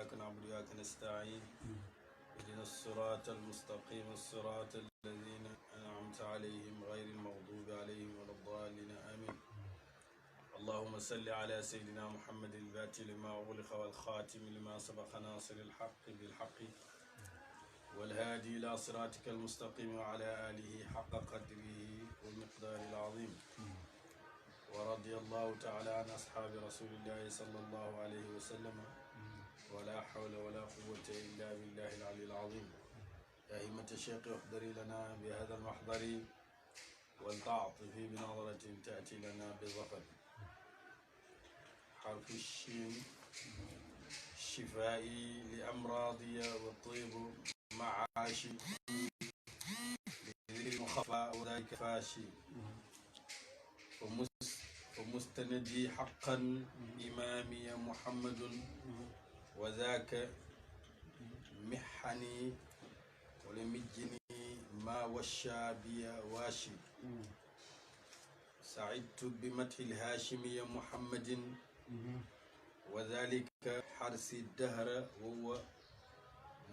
إياك نعبد وإياك نستعين اهدنا الصراط المستقيم الصراط الذين أنعمت عليهم غير المغضوب عليهم ولا الضالين آمين. اللهم صل على سيدنا محمد الفاتح لما أغلق والخاتم لما سبق ناصر الحق بالحق والهادي إلى صراطك المستقيم وعلى آله حق قدره والمقدار العظيم. ورضي الله تعالى عن أصحاب رسول الله صلى الله عليه وسلم ولا حول ولا قوة إلا بالله العلي العظيم. يا همة الشيخ احضري لنا بهذا المحضر ولتعطفي بنظرة تأتي لنا بظفر. حرف الشين شفائي لأمراضي والطيب معاشي بذكر المخفى وذلك فاشي ومستندي حقا إمامي محمد وذاك محني ولمجني ما وشى بي واشي. سعدت بمدح الهاشمي محمد وذلك حرس الدهر وهو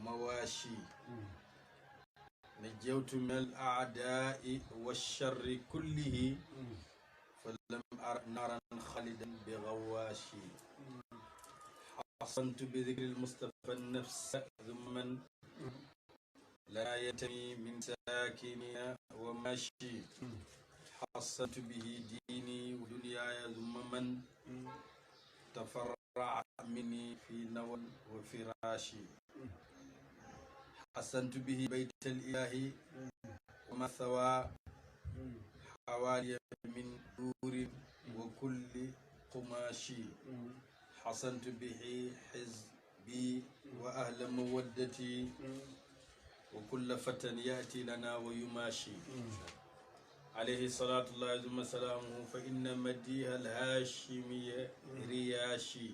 مواشي. نجوت من الأعداء والشر كله فلم أر نارا خالدا بغواشي. حصنت بذكر المصطفى النفس ذما لا ينتمي من ساكنها وماشي. حصنت به ديني ودنياي ذم من تفرع مني في نوى وفراشي. حسنت به بيت الإله ومثوى حوالي من دور وكل قماشي. حسنت به حزبي وأهل مودتي وكل فتى يأتي لنا ويماشي. عليه صلاة الله ثم سلامه فإن مديها الهاشمية رياشي.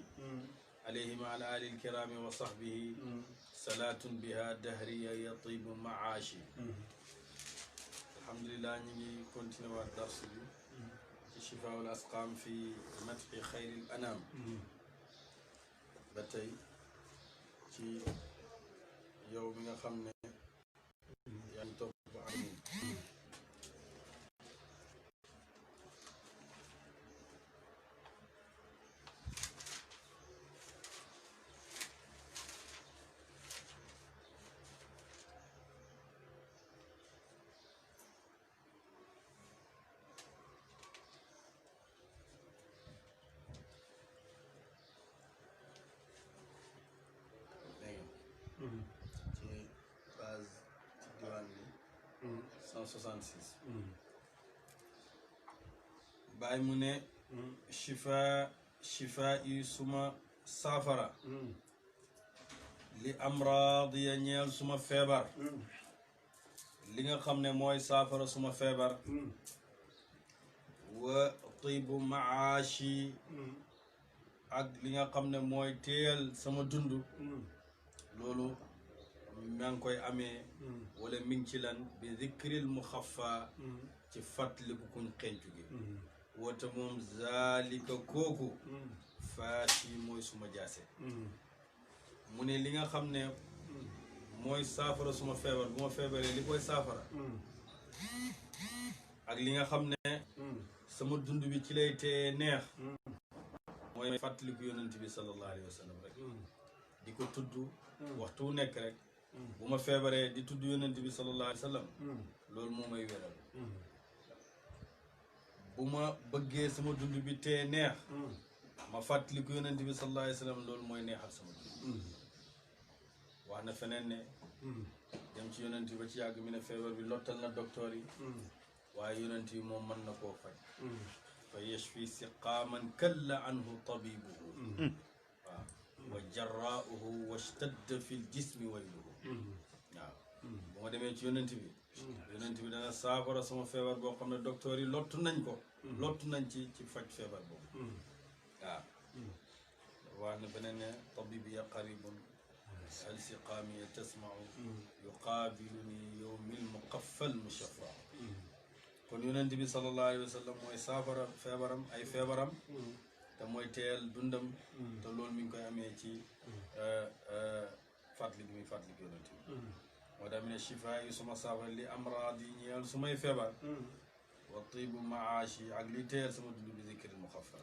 عليه مع الآل الكرام وصحبه صلاة بها دهري يطيب معاشي. الحمد لله نيجي كونتينيو الدرس في شفاء الأسقام في مدح خير الأنام. بتاي ci yow mi nga xam ne yaa ngi topp amin. ci base ci diwaan bi 166 bàyyi mu ne shifa yi suma saafara li amraad ya ñeel suma feebar li nga xam ne mooy saafara suma feebar wa tibu maashi ak li nga xam ne mooy téyal sama dund loolu maa ngi koy amee wala mi ngi ci lan bi zikril muxaffa ci fàttaliku kuñ xencu gi wota moom zalika kooku faasi mooy suma jaase. mu ne li nga xam ne mooy saafara suma feebar bu ma feebaree li koy saafara ak li nga xam ne sama dund bi ci lay tee neex mooy fàttaliku yonent bi sallallahu alayhi wa sallam rek di ko tudd waxtu wu nekk rek bu ma feebaree di tudd yonent bi sallallahu alayhi wa sallam loolu moo may wéral. bu ma bëggee sama dund bi tee neex ma fàttaliku yonent bi sallallahu alayhi wa sallam loolu mooy neexal sama dund. wax na feneen ne dem ci yonent bi ba ci yàgg mi ne feebar bi lottal na docteur yi waaye yonent bi moom mën na koo faj. fa yashfi siqaaman kalla anhu tabibuhu waaw wa jarrauhu washtadda fi ljismi wayluhu. waaw bu ma demee ci yonent bi dana saafara sama feebar boo xam ne docteur yi lottu nañ ko lottu nañ ci faj feebar boobu. waaw wax na beneen ne tabibi ya qaribun hal siqaami tasmau yuqaabiluni yowmil muqaffal mushaffa. kon yonent bi sallallahu alayhi wa sallam mooy saafara feebaram ay feebaram te mooy teel dundam te loolu mi ngi koy amee ci fàttali gi muy fàttali gi yonent bi moo tax mi ne shifa yi suma saafara li amraad yi ñeel su may feebar wa tibu maashi ak li teel sama dund bi zikril muxaffar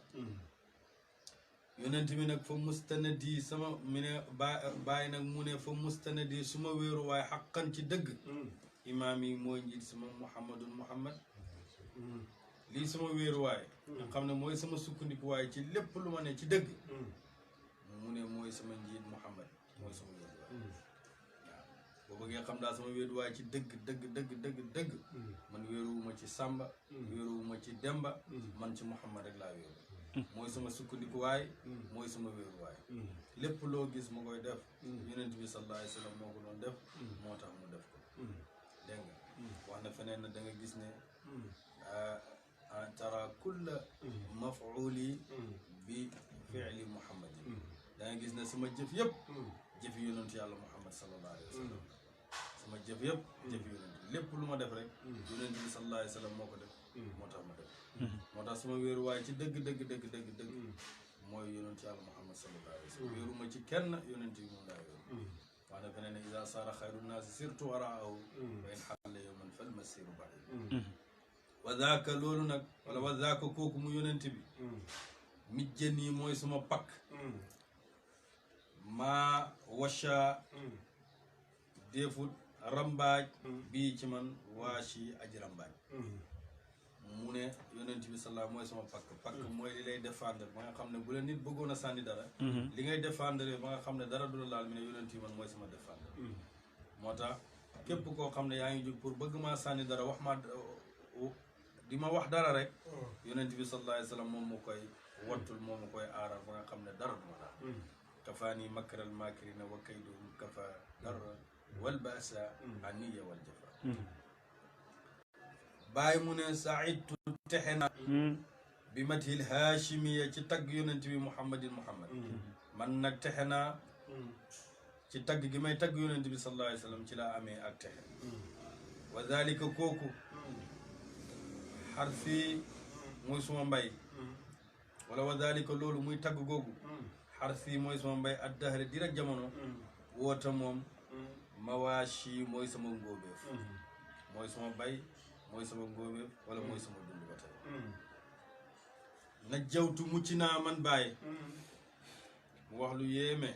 yonent bi nag fa mustanadi sama mi ne bàyyi nag mu ne fa mustanadi suma wéeru waaye xaqan ci dëgg imaam yi mooy njiit sama muhammad lii sama wéeruwaay nga xam ne mooy sama sukkandikuwaay ci lépp lu ma ne ci dëgg mu ne mooy sama njiit muhammad mooy sama wéeruwaay waaw boo bëggee xam daal sama wéeruwaay ci dëgg man wéeruwuma ci sàmba wéeruwuma ci demba man ci muhammad rek laa wéeru mooy sama sukkandikuwaay mooy sama wéeruwaay lépp loo gis ma koy def yonent bi sallallahu alayhi wa sallam moo ko doon def moo tax mu def ko dégg nga wax na feneen na da nga gis ne tara kulla maf'uli bi fi'li muhammadin da nga gis ne sama jëf yëpp jëfi yonent yàlla muhammad sallallahu alayhi wa sallam sama jëf yëpp jëfi yonent lépp lu ma def rek yonent bi sallallahu alayhi wa sallam moo ko def moo tax ma def moo tax sama wéeruwaay ci dëgg mooy yonent yàlla muhammad sallallahu alayhi wa sallam wéeruma ci kenn yonent yi moom laa wéeru wax na feneen ne iza saara xayru naasi sirtu waraahu wa in xalla yawman fal masiru ba'id wa zaaka loolu nag wala wa zaaka kooku mu yonent bi mijjën yi mooy suma pakk maa washa déefut rambaaj bii ci man waashi aji rambaaj mu ne yonent bi sallallahu mooy sama pakk mooy li lay défendre ba nga xam ne bu la nit bëggoon a sànni dara li ngay défendre ba nga xam ne dara du la laal mi ne yonent yi man mooy sama défendre moo tax képp koo xam ne yaa ngi jóg pour bëgg maa sànni dara wax ma di ma wax dara rek yonent bi sallallahu alayhi wa sallam moom mu koy wattul moom mu koy aaral ba nga xam ne dara du ma daal kafaani makral makirina wa kayduhum kafa darra wal basa aniya wal jafa bàyyi mu ne saidtu texe na bi mathil haachimiya ci tagg yonent bi muhammad man nag texe naa ci tagg gi may tagg yonent bi sallallahu alayhi wa sallam ci laa amee ak texe wa dalika kooku xarfi mooy suma mbay wala wa dalika loolu muy tagg googu xarfi mooy suma mbay ad dahre di rek jamono woota moom mawaashi mooy sama ngóobeef mooy sama bay mooy sama ngóobeef wala mooy sama dund ba tey na jawtu mucc naa man bàyyi mu wax lu yéeme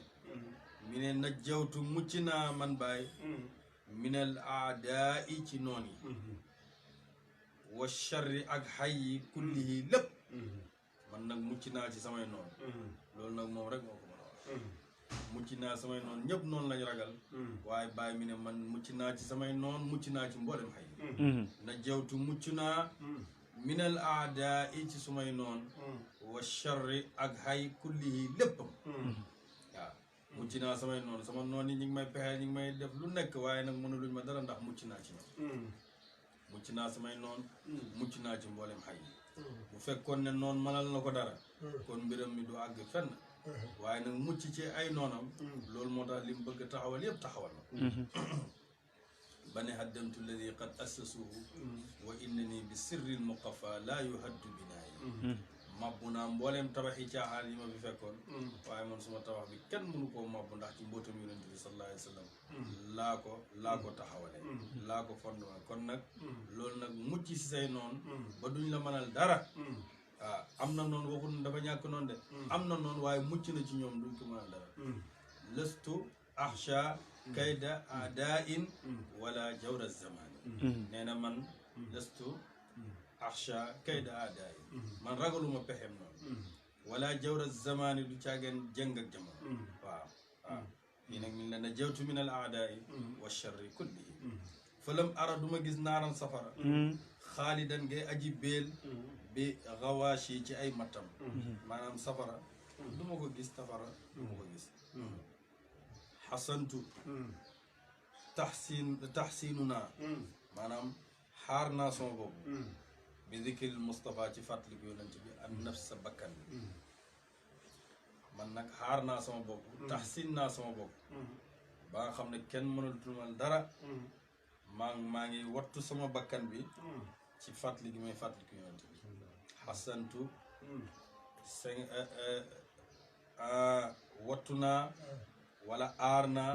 mi ne na jawtu mucc naa man bàyyi minal aadaa i ci noon yi wa sharri ak xay yi kullihi lépp man nag mucc naa ci samay noon loolu nag moom rek moo ko mën a wax mucc naa samay noon ñëpp noonu lañ ragal waaye bàyyi mi ne man mucc naa ci samay noon mucc naa ci mboolem xay yi na jawtu mucc naa minal aadaa i ci sumay noon wa sharri ak xay kullihi léppam waaw mucc naa samay noon sama noon yi ñu ngi may pexee ñu ngi may def lu nekk waaye nag mënuluñ ma dara ndax mucc naa ci ñoom mucc naa samay noon mucc naa ci mboolem xay yi bu fekkoon ne noon mënal na ko dara kon mbiram mi du àgg fenn waaye nag mucc ci ay noonam loolu moo tax li mu bëgg taxawal yëpp taxawal na ba ne haddamtu alladi qad assasuhu wa innani bi sirril muqafa laa yuhaddu binaayi mabbu naa mbooleem tabax yi caaxaan yi ma fi fekkoon waaye man suma tabax bi kenn mënu koo mabbu ndax ci mbootam yonent bi sallallahu alayhi wa sallam laa ko taxawale laa ko fondement kon nag loolu nag mucc si say noonu ba duñ la mënal dara waaw am na noonu waxul dafa ñàkk noonu de am na noonu waaye mucc na ci ñoom duñ ko mënal dara lëstu axsha kayda adain wala jawra zamani nee na man lëstu axsha kayda adain man ragaluma pexem noonu wala jawra zamani du caageen jëng ak jamono waaw yi nag min la na jawtu min al aadai wa charri kullihi falam ara duma gis naaran safara xaalidan ngay aji béel bi xawaashi ci ay mattam maanaam safara du ma ko gis safara du ma ko gis xasantu taxsiinu naa maanaam xaar naa sama bopp bi zikril Mustafa ci fàttaliku yonent bi ak nafs sa bakkan bi man nag xaar naa sama bopp taxsin naa sama bopp ba nga xam ne kenn mënul tumal dara maa ngi wattu sama bakkan bi ci fàttali gi may fàttaliku yonent bi xasantu wattu naa wala aar naa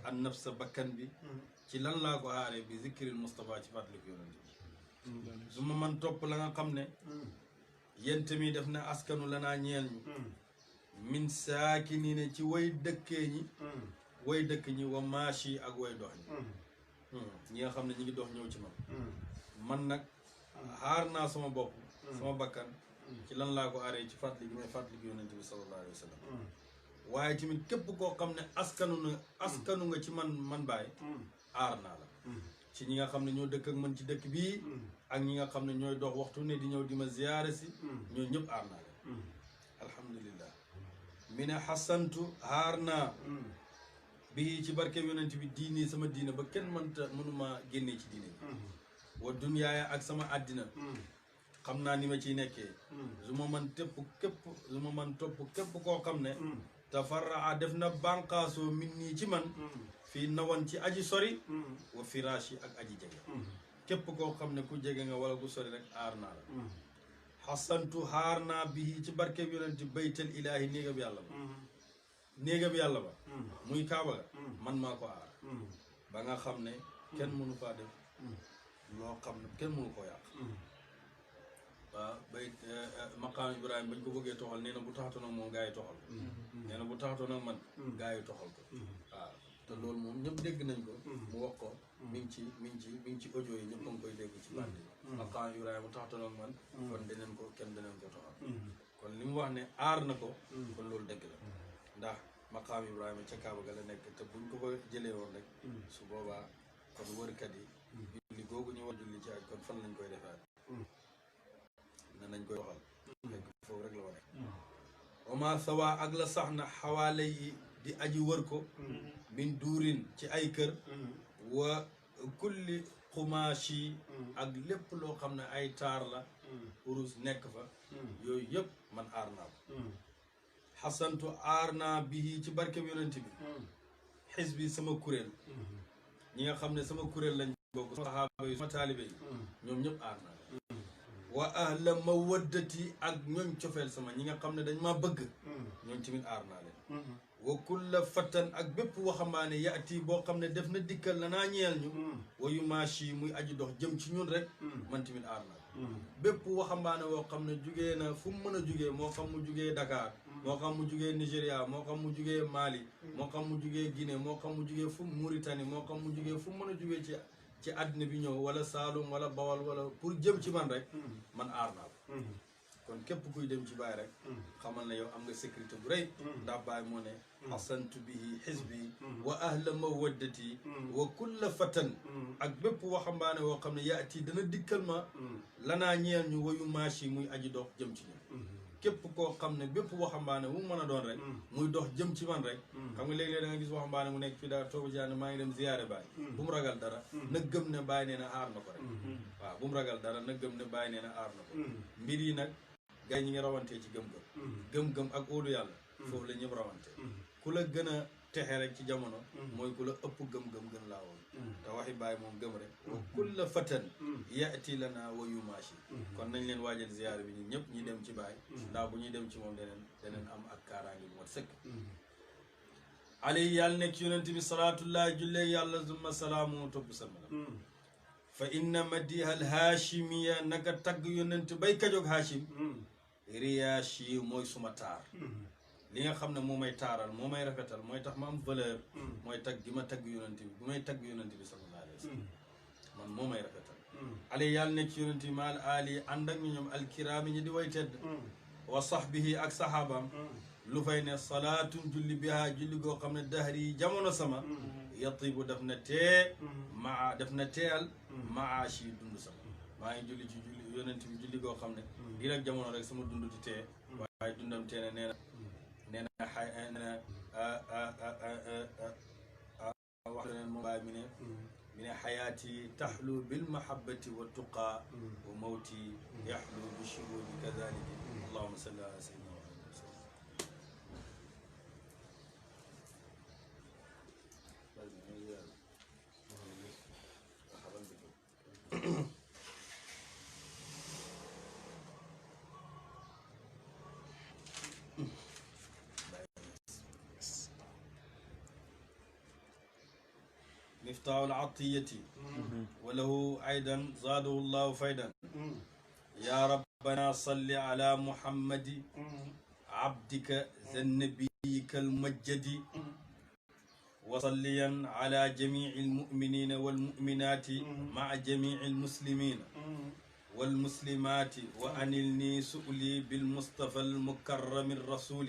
an nafsa bakkan bi ci lan laa ko aaree bi zikril Mustafa ci fàttaliku yonent bi su ma man topp la nga xam ne yéen tamit def na askanu lanaa ñeel ñu min saaki nii ne ci way dëkkee ñi way dëkk ñi wa maashi ak way dox ñi nga xam ne ñi ngi dox ñëw ci man nag aar naa sama bopp sama bakkan ci lan laa ko aaree ci fàttali gi may fàttali gi yonent bi sallallahu alayhi wa sallam waaye tamit képp koo xam ne askanu nga ci man Baay aar naa la ci ñi nga xam ne ñoo dëkk ak man ci dëkk bii ak ñi nga xam ne ñooy dox waxtu ne di ñëw di ma ziyaare si ñoo ñëpp aar naa leen alhamdulillah mi ne xasantu aar naa bii ci barke yonent bi diini sama diina ba kenn mënuma génnee ci diine bi wa dunyaaya ak sama àddina xam naa ni ma ciy nekkee su ma man topp képp koo xam ne tafarraa def na bànqaasoo min nii ci man fii nawan ci aji sori wa firaashi ak aji jege képp koo xam ne ku jege nga wala ku sori rek aar naa la xasantu xaar naa bii ci barke yonent baytal ilaahi néegab yàlla ba muy kaaba ga man maa ko aar ba nga xam ne kenn mënu faa def loo xam ne kenn mënu koo yàq waaw bay maqaam Ibrahima bañ ko bëggee toxal nee na bu taxatoon ak moom gaa yi toxal ko nee na bu taxatoon ak man gaa yi toxal ko waaw te loolu moom ñëpp dégg nañ ko mu wax ko mi ngi ci audio yi ñëpp a ngi koy dégg ci bandi maqaam Ibrahima bu taxatoon ak man kon kenn deneen ko toxal kon li mu wax ne aar na ko kon loolu dëgg la ndax maqaam Ibrahima ca Kaaba ga la nekk te buñ ko fa jëlee woon rek su boobaa kon wërkat yi julli googu ñu war julli ci aj kon fan lañ koy defaat nañ koy waxal fekk foofu rek la wane oma sawa ak la sax na xawaale yi di aji wër ko min duurin ci ay kër wa kulli xumaashi ak lépp loo xam ne ay taar la urus nekk fa yooyu yëpp man aar naa ko xasantu aar naa bii ci barke bi yonent bi xis bi sama kuréel ñi nga xam ne sama kuréel lañ bokk saxaaba yi sama taalibe yi ñoom ñëpp aar naa wa ahla mawaddati ak ñooñ cofeel sama ñi nga xam ne dañ maa bëgg ñooñ tamit aar naa leen wa kulla fatan ak bépp waxambaane yaati boo xam ne def na dikkal la naa ñeel ñu wa yu maashi muy aji dox jëm ci ñun rek man tamit aar naa bépp waxambaane woo xam ne jugee na fu mu mën a jugee moo xam mu jugee Dakar moo xam mu jugee Nigéria moo xam mu jugee Mali moo xam mu jugee Guinée moo xam mu jugee fu Mauritanie moo xam mu jugee fu mu mën a jugee ci àddina bi ñëw wala Saalum wala Bawal wala pour jëm ci man rek man aar naa ko kon képp kuy dem ci Baay rek xamal ne yow am nga sécurité bu rëy ndax Baay moo ne xasantu bihi xisbi wa ahla mawaddati wa kulla fatan ak bépp waxambaane woo xam ne yaati dana dikkal ma lanaa ñeel ñu wayu maashi muy aji dox jëm ci ñun képp koo xam ne bépp waxambaane wu mën a doon rek muy dox jëm ci man rek xam nga léeg-léeg da nga gis waxambaane mu nekk fii daal tooba jaane maa ngi dem ziyaare Baay bu mu ragal dara na gëm ne Baay nee na aar na ko rek waaw bu mu ragal dara na gëm ne Baay nee na aar na ko mbir yi nag gars yi ñi ngi rawantee ci gëm-gëm ak óolu yàlla foofu la ñëpp rawante ku la gën a texe rek ci jamono mooy ku la ëpp gëm-gëm gën laa woon te waxi Baay moom gëm rek wa kulla fatan yaati lana wa yumaashi kon nañ leen waajal ziyaare bi ñun ñëpp ñi dem ci Baay ndax bu ñuy dem ci moom deneen am ak kaaraange bu mat sëkk alayhi yàlla nekk yonent bi salaatullahi jullee yàlla zumma salaamu topp sallam fa inna madiha al haashimiya naka tagg yonent bay kajoog haashim riyaashi mooy suma taar li nga xam ne moo may taaral moo may rafetal mooy tax ma am valeur mooy tagg gi ma tagg yonent bi bu may tagg yonent bi sallallahu alayhi wa sallam man moo may rafetal ale yàlla nekk ci yonent bi maal aali ànd ak ñu ñoom alkiraami ñi di way tedd wa sahbihi ak sahabaam lu fay ne salaatun julli biha julli goo xam ne dahri jamono sama yatibu daf na teel maashi dund sama maa ngi julli ci julli yonent bi julli goo xam ne di rek jamono rek sama dund di tee waaye dundam tee ne nee na wax leen moom baay mi ne xayaati taxlu bil mahabbati wa tuqa wa mawti yaxlu bi shuhudi kadalika allahuma salli ala sayyidina مفتاح العطية وله أيضا زاده الله فيدا يا ربنا صل على محمد عبدك ذا النبيك المجد وصليا على جميع المؤمنين والمؤمنات مع جميع المسلمين والمسلمات وأنلني سؤلي بالمصطفى المكرم الرسول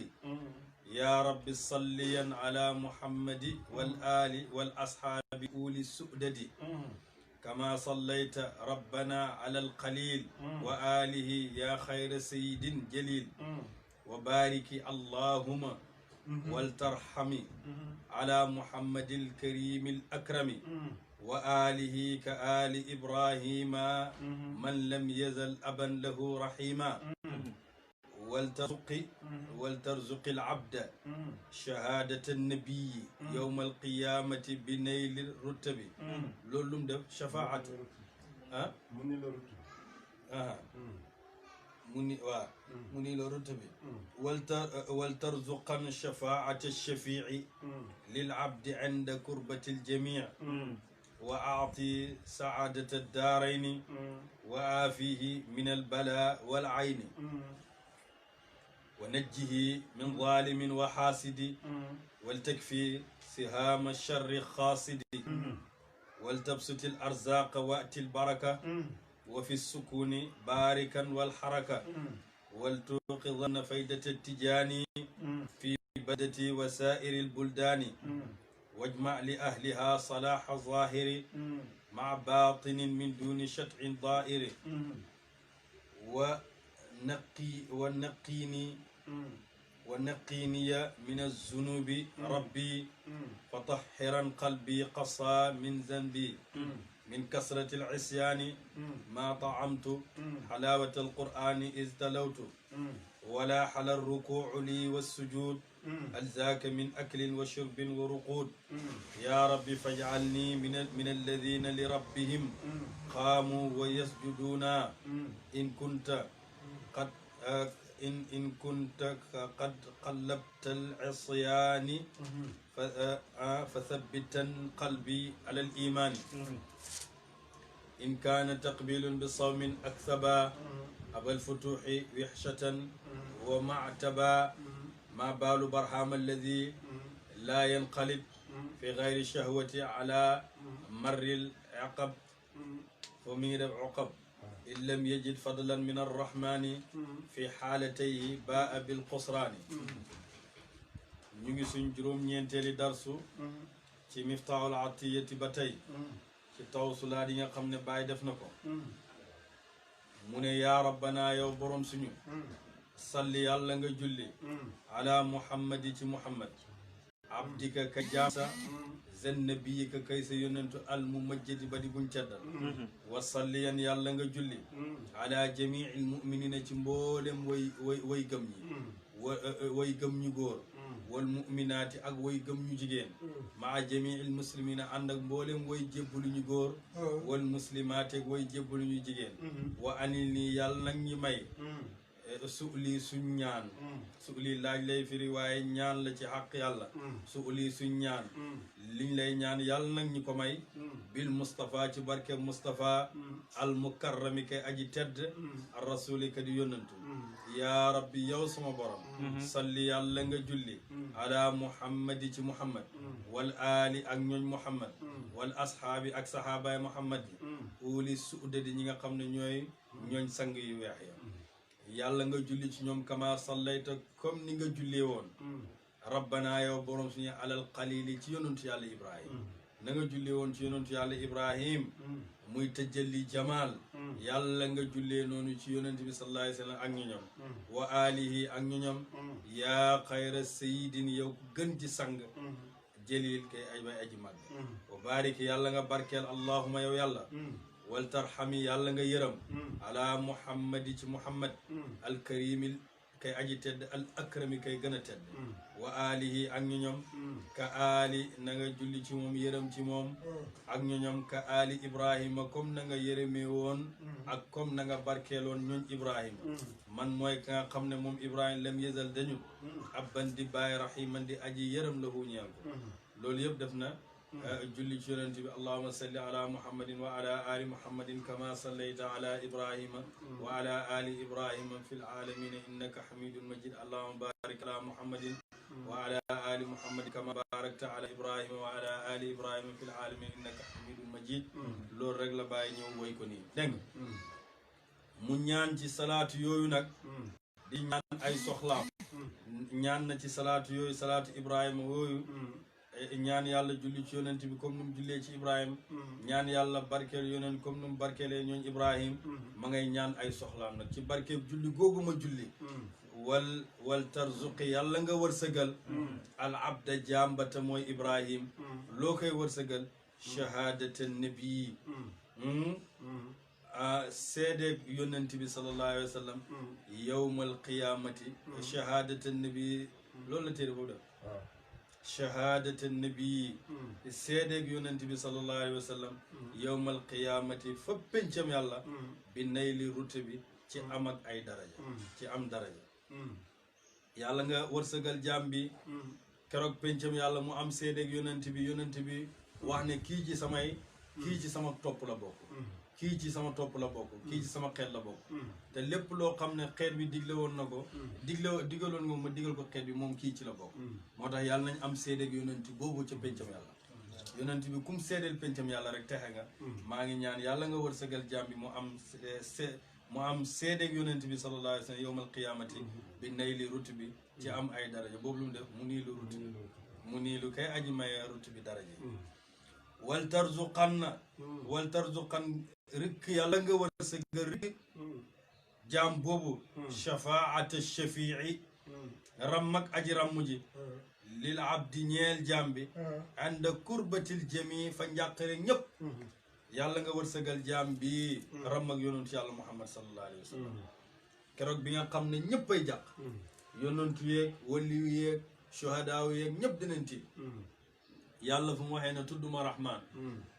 يا رب صليا على محمد والآل والأصحاب أولي السؤدد كما صليت ربنا على القليل وآله يا خير سيد جليل وبارك اللهم والترحم على محمد الكريم الأكرم وآله كآل إبراهيم من لم يزل أبا له رحيما ولترزق العبد شهادة النبي يوم القيامة بنيل الرتب لولم دف شفاعة مني الرتب ولترزقا شفاعة الشفيع للعبد عند كربة الجميع وأعطي سعادة الدارين وآفيه من البلاء والعين ونجه من ظالم وحاسد ولتكفي سهام الشر خاصد ولتبسط الأرزاق وأتي البركة وفي السكون باركا والحركة ولتوقظن فيدة التجاني في بدتي وسائر البلدان واجمع لأهلها صلاح ظاهر مع باطن من دون شتع ضائر ونقيني من الذنوب ربي فطهرا قلبي قصى من ذنبي من كثرة العصيان ما طعمت حلاوة القرآن إذ تلوت ولا حل الركوع لي والسجود ألزاك من أكل وشرب ورقود يا رب فاجعلني من الذين لربهم قاموا ويسجدون إن كنت قد قلبت العصيان فثبتا قلبي على الإيمان إن كان تقبيل بصوم أكثبا أبا الفتوح وحشة ومعتبا ما بال برهام الذي لا ينقلب في غير الشهوة على مر العقب ومير عقب إن لم يجد فضلا من الرحمن في حالتيه باء بالقصران نيغي سون جروم ñenteli darsu ci miftahul atiyati batay ci tawsula di nga xamne bay def nako mune ya rabbana yow borom suñu salli yàlla nga julli ala muhammadi ci muhammad abdika ka jaamsa zen nabiyika kay sa yonentu al mumajjadi badi buñ teddal wa salliyan yàlla nga julli ala jamiil muminina ci mboolem way gëm ñi way gëm ñu góor wal muminaati ak way gëm ñu jigéen maa jamiil muslimina ànd ak mboolem way jébbalu ñu góor wal muslimaati ak way jébbalu ñu jigéen wa anil nii yàlla nag ñi may suuli suñ ñaan suuli laaj lay firi waaye ñaan la ci xaq yàlla suuli suñ ñaan liñ lay ñaan yàlla nag ñi ko may bil Mustafa ci barke Mustafa al mukarrami kay aji tedd ar rasuli ka di yónnantu yaa rabbi yow sama borom salli yàlla nga julli ala muhammadi ci muhammad wal aali ak ñooñ muhammad wal ashaabi ak sahabaay muhammad yi uli suudadi ñi nga xam ne ñooñ sang yu weex ya yàlla nga julli ci ñoom kama sallayta comme ni nga jullee woon rabbana yow borom suñu alal qalili ci yonantu yàlla ibrahim na nga jullee woon ci yonantu yàlla ibrahim muy tajalli jamal yàlla nga jullee noonu ci yonent bi sallallahu alayhi wa sallam ak ñoñom wa alihi ak ñoñom yaa xayra sayidin yow gën ci sang jëlil kay ay bay aji màgg wa barik yàlla nga barkeel allahuma yow yàlla wal tarxami yàlla nga yërëm ala muhammadi ci muhammad al karimil kay aji tedd al akrami kay gën a tedd wa alihi ak ñoñom ka ali na nga julli ci moom yërëm ci moom ak ñoñom ka ali ibrahima comme na nga yërëmee woon ak comme na nga barkeeloon ñooñ ibrahima man mooy ka nga xam ne moom ibrahima lam yezal dañu abban di bàyyi rahiman di aji yërëm la hu ñeel ko loolu yëpp def na julli ci yonent bi allahumma salli ala muhammadin wa ala ali muhammadin kama sallayta ala ibrahima wa ala ali ibrahima fi alamin innaka hamidun majid allahumma barik ala muhammadin wa ala ali muhammadin kama barakta ala ibrahima wa ala ali ibrahima fi alamin innaka hamidun majid loolu rek la bàyyi ñëw woy ko nii dégg nga mu ñaan ci salaatu yooyu nag di ñaan ay soxlaam ñaan na ci salaatu yooyu salaatu ibrahima yooyu ñaan yàlla julli ci yonent bi comme nu mu jullee ci ibrahima ñaan yàlla barkeel yonent comme nu mu barkeelee ñooñ ibrahim ma ngay ñaan ay soxlaam nag ci barkeel julli googu ma julli wal tarzuqi yàlla nga wërsëgal al abda jàmbata mooy ibrahim loo koy wërsëgal shahadata nabii seedeeg yonent bi sallallahu alayhi wa sallam yawmal qiyamati shahadata nabii loolu la téere boobu def shahadata nabii seedeeg yonent bi sallallahu alayhi wa sallam yawmal qiyamati fa pencam yàlla bi nayli rute bi ci am ak ay daraja ci am daraja yàlla nga wërsëgal jaam bi keroog pencam yàlla mu am seedeeg yonent bi wax ne kii ci sama topp la bokk kii ci sama topp la bokk kii ci sama xeet la bokk te lépp loo xam ne xeet bi digle woon na ko digaloon nga ma digal ko xeet bi moom kii ci la bokk moo tax yàlla nañ am seedeeg yonent boobu ca pencam yàlla yonent bi kum seedeel pencam yàlla rek texe nga maa ngi ñaan yàlla nga wërsëgal jaam bi mu am seedeeg yonent bi sallallahu alayhi wa sallam yawmal qiyaamati bi nayli rutu bi ci am ay daraja boobu lu mu def mu niilu rutu bi mu niilu kay aji maye rutu bi daraja wal tarzuqan rikk yàlla nga wërsëgal rikk jaam boobu shafaata shafii ram ak aji ramm ji lil abdi ñeel jaam bi ànda kurbatil jami fa njàqare ñëpp yàlla nga wërsëgal jaam bi ram ak yonentu yàlla muhammad sallallahu alayhi wa sallam keroog bi nga xam ne ñëpp ay jàq yonentu yeeg waliyu yeeg shuhadaaw yeeg ñëpp dinañ tiit yàlla fu mu waxee ne tudduma rahman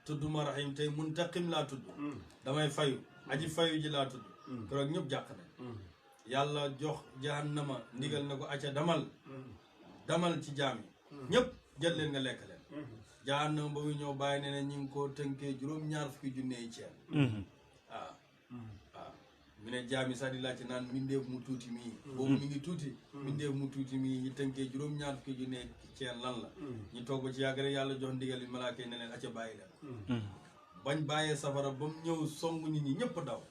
tudduma rahim tey muntaqim laa tudd damay fayu aji fayu ji laa tudd keroog ñëpp jàq nañ yàlla jox jahannama ndigal na ko acca damal ci jaam yi ñëpp jël leen nga lekk leen jahannama ba muy ñëw bàyyi ne ñu ngi ko tënkee juróom-ñaar fukki junne yi ceeb waaw mu ne jaam yi sax di laajte naan mbindeef mu tuuti mii boobu mi ngi tuuti mbindeef mu tuuti mii ñu tënkee juróom-ñaar fukki junne ceen lan la ñu toog ba ci yàgg rek yàlla jox ndigal yi malaaka yi ne leen acca bàyyi leen bañ bàyyee safara ba mu ñëw song nit ñi ñëpp daw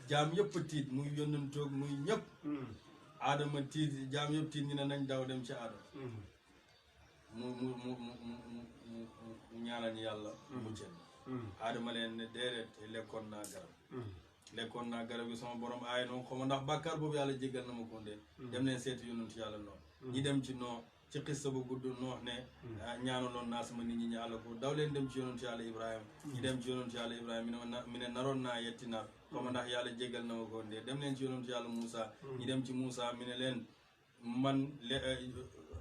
jaam yëpp tiit muy yónnantoog muy ñëpp aadama tiit jaam yëpp tiit ñu ne nañ daw dem ci aadama mu ñaanal ñu yàlla muccel aadama leen ne déedéet lekkoon naa garab gi sama borom aay noonu xaw ma ndax bàkkaar boobu yàlla jéggal na ma ko ndee dem leen seeti yonent yàlla noonu ñi dem ci noo ci xissa bu gudd noox ne ñaanaloon naa sama nit ñi ñu àlla ko daw leen dem ci yonentu yàlla ibrahima ñi dem ci yonentu yàlla ibrahima mi ne naroon naa yetti naar xaw ma ndax yàlla jéggal na ma ko ndee dem leen ci yonentu yàlla Moussa ñi dem ci Moussa mi ne leen man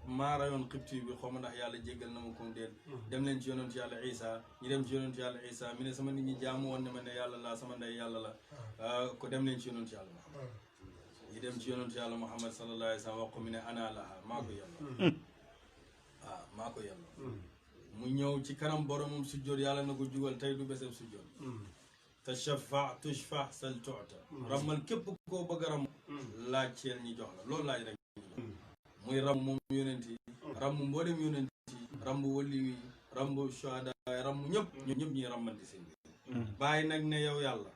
maa rayoon xibti bi xaw ma ndax yàlla jéggal na ma ko ndee dem leen ci yonentu yàlla Isa ñi dem ci yonentu yàlla Isa mi ne sama nit ñi jaamu woon ne ma ne yàlla la sama ndey yàlla la ko dem leen ci yonentu yàlla Muhammad ñi dem ci yonentu yàlla Muhammad sallallahu alayhi wa sallam wax ko mi ne ana laha maa ko yàlla waaw maa ko yàlla mu ñëw ci kanam boromam sujjoot yàlla na ko jugal tey du beseb sujjoot tashaffa tushfa sal tu'ta ramal képp koo bëgg a ram laaj ceel ñi jox la loolu laaj rek muy ram moom yonent yi ram mboolem yonent yi ram wali yi ram shuhada ram ñëpp ñëpp ñuy ramante seen biir bàyyi nag ne yow yàlla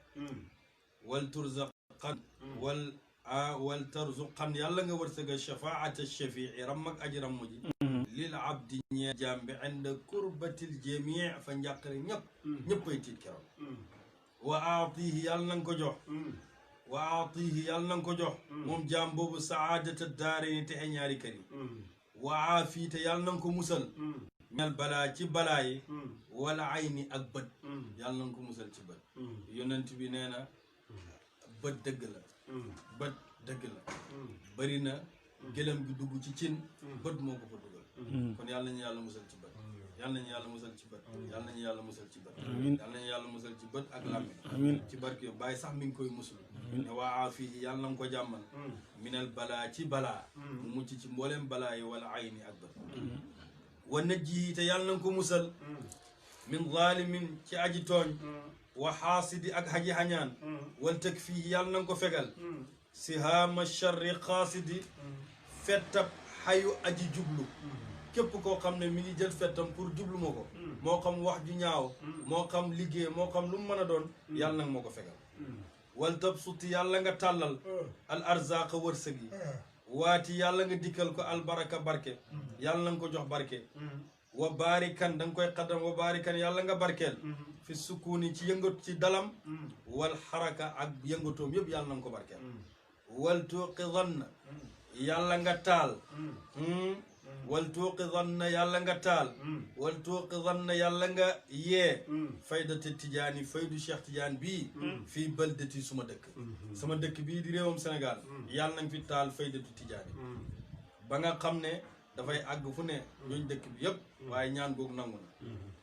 wal turzaqan wal tarzuqan yàlla nga wërsëgal shafaata shafii ram ak aji ramm ji lil abdi ñee jaam bi inda kurbatil jamii fa njàqare ñëppay tiit keroog wa aatihi yàlla na nga ko jox wa aatihi yàlla na nga ko jox moom jaam boobu saadata daarayni texe ñaari kër yi wa aafiite yàlla na nga ko musal ñal balaa ci balaa yi wala ayni ak bët yàlla na nga ko musal ci bët yonent bi nee na bët dëgg la bët dëgg la bëri na gëlëm gi dugg ci cin bët moo ko fa dugal kon yàlla nañu yàlla musal ci bët yàlla nañu yàlla musal ci bët yàlla nañu yàlla musal ci bët yàlla nañu yàlla musal ci bët ak làmmiñ ci barke bàyyi sax mi ngi koy musul ne waa fii yàlla na nga ko jàmmal minal balaa ci balaa mu mucc ci mbooleem balaa yi wala ayni ak bët wa najjihi te yàlla nanga ko musal min zalimin ci aji tooñ wa xaasidi ak aji xañaan wal teg fii yàlla nanga ko fegal sihaama charri xaasidi fettab xayu aji jublu képp koo xam ne mi ngi jël fettam pour jublu ma ko moo xam wax ju ñaaw moo xam liggéey moo xam lu mu mën a doon yàlla nanga moo ko fegal wal tabsuti yàlla nga tàllal al arzaqa wërsëg yi waati yàlla nga dikkal ko albaraka barke yàlla nanga ko jox barke wa baarikan da nga koy xaddam wa baarikan yàlla nga barkeel fi sukkuuni ci yëngatu ci dalam wal xaraka ak yëngatoom yëpp yàlla na nga ko barkeel wal tuqidanna yàlla nga taal wal tuqidanna yàlla nga taal wal tuqidanna yàlla nga yee faydati tijaani faydu Cheikh Tidiane bii fii baldati suma dëkk sama dëkk bii di réewam Sénégal yàlla nañ fi taal faydatu tijaani ba nga xam ne dafay àgg fu ne ñooñ dëkk bi yëpp waaye ñaan googu nangu na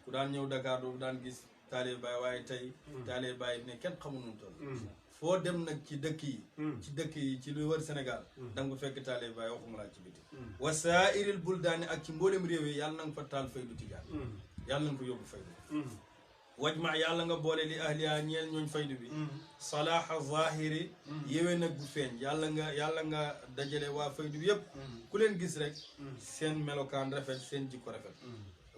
ku daan ñëw Dakar doobu daan gis taalibe Baay waaye tey taalibe Baay ne kenn xamul nu mu toll foo dem nag ci dëkk yi ci lu wër Sénégal da nga fa fekk taalibe Baay waxuma laa ci biti wa saairil buldaani ak ci mboolem réew yi yàlla na nga fa taal faydu tijaan yàlla na nga fa yóbbu faydu wajma yàlla nga boole li ahliya ñeel ñooñ faydu bi salaaha zahiri yéwee nag bu feeñ yàlla nga dajale waa faydu bi yëpp ku leen gis rek seen melokaan rafet seen jikko rafet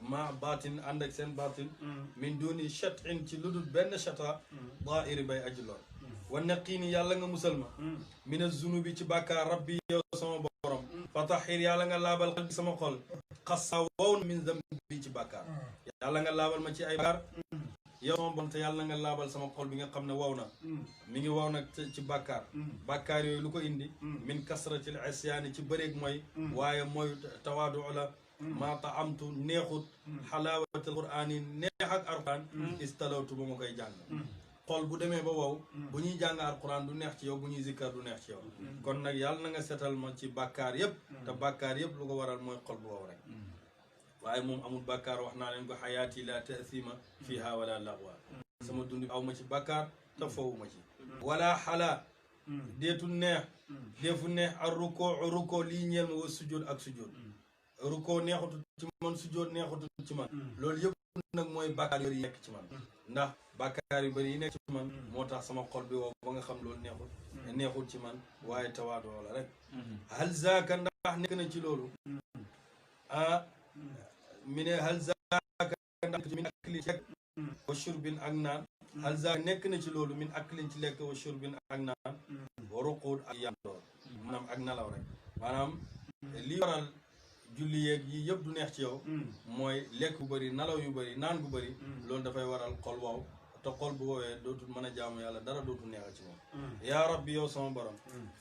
ma baatin ànd ak seen baatin min duni chatin ci lu dul benn chata daahiri bay aji lool wa naqiini yàlla nga musal ma mina zunubi ci bàkkaar rabbi yow sama borom fa tahir yàlla nga laabal qalbi sama xol xassa wow na min zambi ci bàkkaar yàlla nga laabal ma ci ay bàkkaar yow sama borom te yàlla nga laabal sama xol bi nga xam ne wow na mi ngi wow nag ci bàkkaar yooyu lu ko indi min kasratil isyaani ci bëreeg mooy waaye mooy tawaadu la maa taamtu neexut xalaawatal quraan yi neex ak alquran istalawtu ba ma koy jàng xol bu demee ba wow bu ñuy jàng alquran du neex ci yow bu ñuy zikkar du neex ci yow kon nag yàlla na nga setal ma ci bàkkaar yëpp te bàkkaar yëpp lu ko waral mooy xol bu wow rek waaye moom amul bàkkaar wax naa leen ko xayaati la tasima fiha wala lagwa sama dund aw ma ci bàkkaar te foowu ma ci wala xalaa deetu neex ak rukkoo lii ñeel ma wa sujjóot ak sujjóot rukkoo neexutu ci man sujjóot neexutu ci man loolu yëpp nag mooy bàkkaar yi nekk ci man ndax bàkkaar yu bëri yi nekk ci man moo tax sama xol bi wow ba nga xam loolu neexul ci man waaye tawaadoo la rek hal zaaka ndax nekk na ci loolu mi ne hal zaaka ndax min aklin ci lekk wa shurbin ak naan hal zaaka nekk na ci loolu min aklin ci lekk wa shurbin ak naan wa ruquud ak yandoor maanaam ak nalaw rek maanaam li waral julli yeeg yi yëpp du neex ci yow mooy lekk bu bëri nalaw yu bëri naan gu bëri loolu dafay waral xol wow te xol bu woowee dootul mën a jaamu yàlla dara dootul neexal ci moom yaa rabbi yow sama borom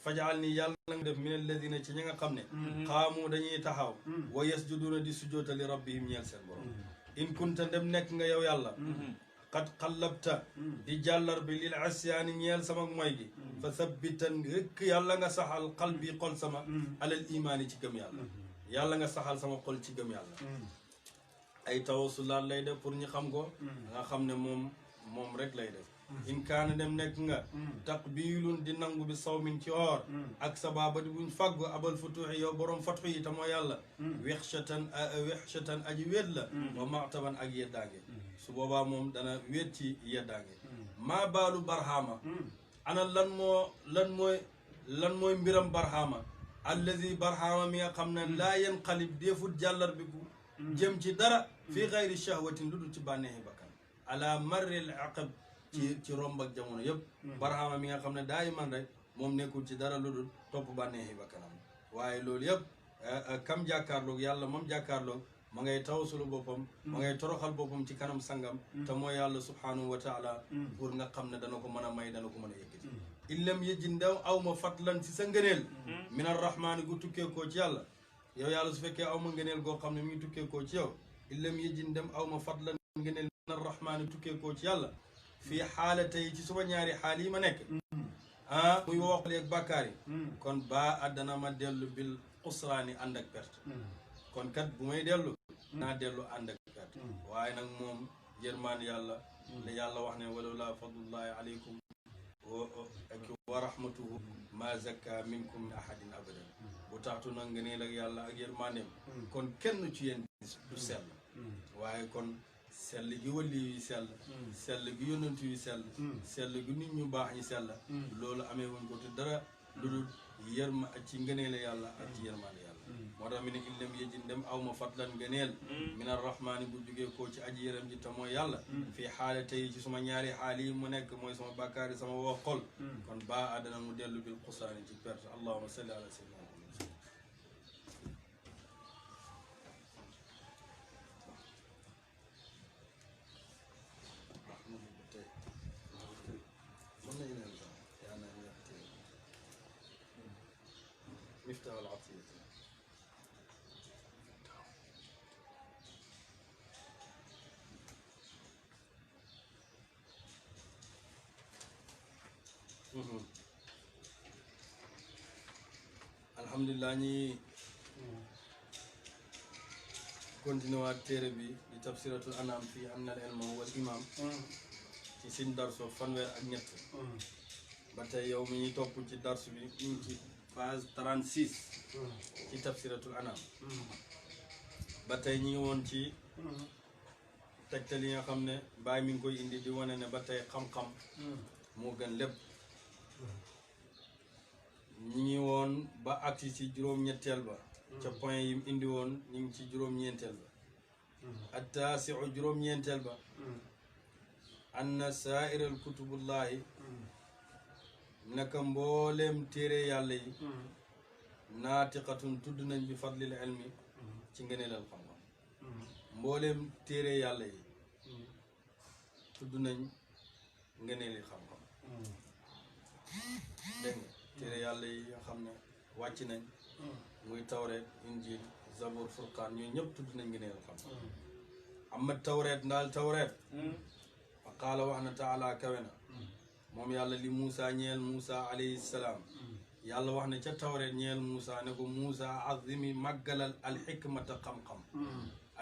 fajal ni yàlla na nga def min alladina ci ñi nga xam ne xaamu dañuy taxaw wa yasjuduna di sujjoota li rabbihim ñeel seen borom in kunta dem nekk nga yow yàlla qad xallabta di jàllar bi lil asyaani ñeel sama moy gi fa sabbitan rëkk yàlla nga saxal qalbi xol sama alal imaani ci gëm yàlla yàlla nga saxal sama xol ci gëm yàlla ay tawasulaat lay def pour ñu xam ko nga xam ne moom rek lay def in kaana dem nekk nga taqbilun di nangu bi sawmin ci oor ak sababati buñ fàggu abal futuuxi yow borom fatxu yi tamoo yàlla wexshatan aji wéet la wa mataban ak yeddaange su boobaa moom dana wéet ci yeddaange maa baalu barhama ana lan mooy mbiram barhama allazi barhama mi nga xam ne laa yanqalib deefut jàllar bi ku jëm ci dara fii xayri shahwatin lu dul ci bànneexi bakkan ala marril aqab ci romb ak jamono yëpp barhama mi nga xam ne daa man rek moom nekkul ci dara lu dul topp bànneexi bakkanam waaye loolu yëpp kam jàkkaarloog yàlla moom jàkkaarloog ma ngay tawasulu boppam ma ngay toroxal boppam ci kanam sangam te mooy yàlla subhanahu wa taala pour nga xam ne dana ko mën a may dana ko mën a yëkkati illam yëji ndaw aw ma fatlan si sa ngëneel min arrahmaani gu tukkeekoo ci yàlla yow yàlla su fekkee aw ma ngëneel goo xam ne mi ngi tukkeekoo ci yow illam yëji ndem aw ma fatlan ngëneel min arrahmaani tukkeekoo ci yàlla fii xaala tey ci suma ñaari xaal yi ma nekk muy waxale ak bàkkaar yi kon baa addana ma dellu bil xusraani ànd ak perte kon kat bu may dellu naa dellu ànd ak perte waaye nag moom yërmaan yàlla la yàlla wax ne walawlaa fadlullahi aleykum wa rahmatuhu ma zakka minkum min ahadin abadan bu taxtu nag ngëneel ak yàlla ak yërmaaneem kon kenn ci yéen du sell waaye kon sell gi wëli yi sell sell gi yonent yi sell gi nit ñu baax ñi sell loolu amee wuñ ko te dara lu dul yërma ci ngëneele yàlla ak ci yërmaane yàlla moo tax mi ne illam yeji ndem aw ma fatlan ngëneel min arrahmaani bu jugee koo ci aji yërëm ji te mooy yàlla fii xaale tey ci suma ñaari xaal yi mu nekk mooy sama bàkkaari sama woo xol kon baa àddana mu dellu bil xusaani ci perte allahuma salli ala sayyidina مفتاح العطية alhamdulillah ñi continuer waat téere bi di tafsiratul anam fii anna al ilma huwa al imam ci sin darso fanweer ak ñett ba tey yow mi ñuy topp ci darsu bi ñu ngi ci page 36 ci tafsiratul anam ba tey ñi ngi woon ci tegtal yi nga xam ne Baay mi ngi koy indi di wane ne ba tey xam-xam moo gën lépp ñi ngi woon ba agsi ci juróom-ñetteel ba ca point yi mu indi woon ñu ngi ci juróom-ñeenteel ba attaasiu juróom-ñeenteel ba anna saairal kutubullahi naka mbooleem téere yàlla yi naatiqatun tudd nañ bi fadlil ilmi ci ngëneelal xam-xam mbooleem téere yàlla yi tudd nañ ngëneeli xam-xam dégg nga téere yàlla yi nga xam ne wàcc nañ muy tawreet injil zabur furqaan ñooyu ñëpp tudd nañ ngëneelal xam-xam amma tawreet ndaal tawreet fa qaala wax na taala kawe na moom yàlla li Muusa ñeel Muusa alayhi salaam yàlla wax ne ca tawreet ñeel Muusa ne ko Muusa azimi màggalal alxikmata xam-xam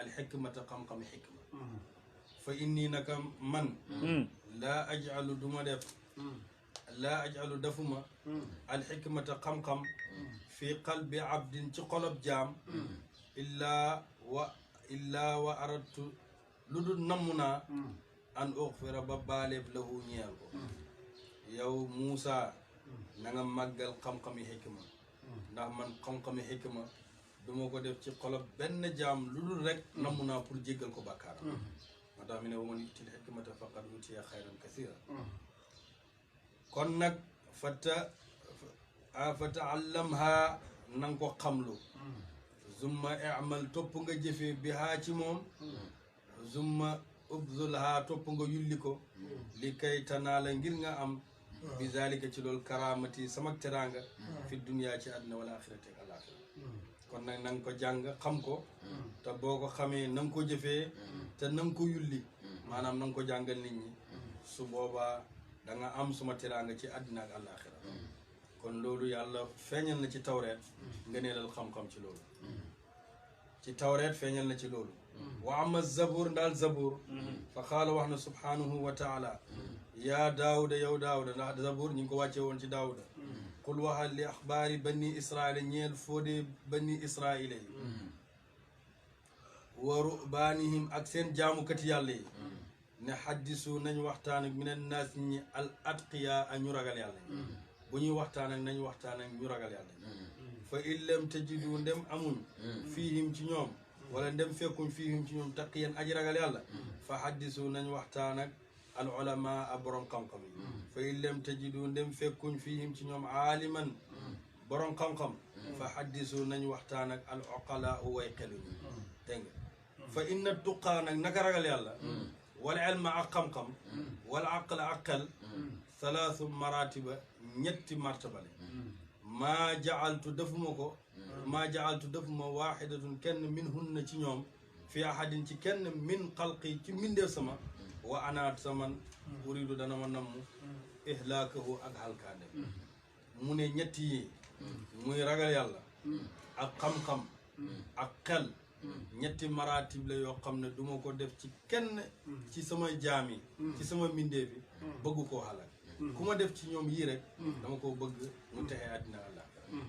alxikmata xam-xam xikma fa inni naka man laa ajalu duma def laa ajalu defuma alxikmata xam-xam fi qalbi abdin ci xolob jaam illaa wa aradtu lu dul namm naa an uxfira ba baaleeb lahu ñeel ko yow Muusa na nga màggal xam-xami xikma ndax man xam-xami xikma duma ko def ci xolob benn jaam lu dul rek namm naa pour jéggal ko bàkkaaram moo tax mi ne wa man yu'til hikmata faqad utiya xayran kasiira kon nag fata'allamha na nga ko xamlu zumma i'mal topp nga jëfee bihaa ci moom zumma ubzulha topp nga yulli ko li kay tanaala ngir nga am bi zalika ci loolu karamati sama teraanga fi dunya ci àddina wala axirati ak alaxira kon nag na nga ko jàng xam ko te boo ko xamee na nga ko jëfee te na nga ko yulli maanaam na nga ko jàngal nit ñi su boobaa da nga am suma teraanga ci àddina ak alaxira kon loolu yàlla feeñal na ci tawreet ngëneelal xam-xam ci loolu ci tawreet feeñal na ci loolu wa ama zabur ndaal zabur fa qaala wax na subhanahu wa taala yaa daawuda yow daawuda ndax zabur ñu ngi ko wàcce woon ci daawuda qul waxal li axbaari bani israila ñeel foode bani israila yi wa rubaanihim ak seen jaamukati yàlla yi ne xaddisu nañ waxtaan ak minan naas ñi al atqiya a ñu ragal yàlla bu ñuy waxtaan ak nañ waxtaan ak ñu ragal yàlla fa in lam tajidu ndem amuñ fiihim ci ñoom wala ndem fekkuñ fiihim ci ñoom taqiyan aji ragal yàlla fa xaddisu nañ waxtaan ak al ulama a borom xam-xam yi fa in lam tajidu ndem fekkuñ fiihim ci ñoom aaliman borom xam-xam fa xaddisu nañ waxtaan ak al uqala u way xeluñu dégg nga fa inna tuqaa nag naka ragal yàlla wala ilma ak xam-xam wala aqla ak xel salaasu maratiba ñetti martaba la maa jaaltu defuma waaxidatun kenn min hunna ci ñoom fi ahadin ci kenn min xalqi ci mbindeef sama wa anaat saman uridu dana ma namm ihlaakahu ak halkaande mu ne ñetti yi muy ragal yàlla ak xam-xam ak xel ñetti maratib la yoo xam ne duma ko def ci kenn ci sama jaam yi ci sama mbindeef yi bëgg koo xalak ku ma def ci ñoom yii rek dama ko bëgg mu texee àddina àllaaxira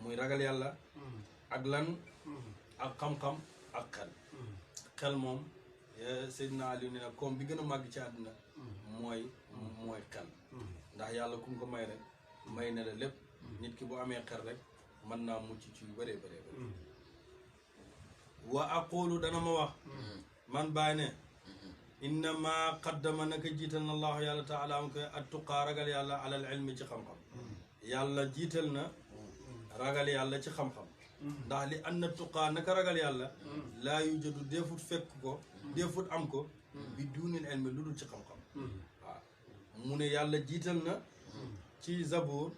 muy ragal yàlla ak lan ak xam-xam ak xel xel moom Seydina Ali ne nag koom bi gën a màgg ci àdduna mooy xel ndax yàlla ku ko may rek may ne la lépp nit ki bu amee xel rek mën naa mucc ci yu bëree bëree bëri wa aqulu dana ma wax man bàyyi ne innama qaddama naka jiital na allahu yàlla taala am koy attuqaa ragal yàlla alal ilmi ci xam-xam yàlla jiital na ragal yàlla ci xam-xam ndax li anna tuqaa naka ragal yàlla laa yujadu deefut fekk ko deefut am ko bi duunil ilmi lu dul ci xam-xam waaw mu ne yàlla jiital na ci zabour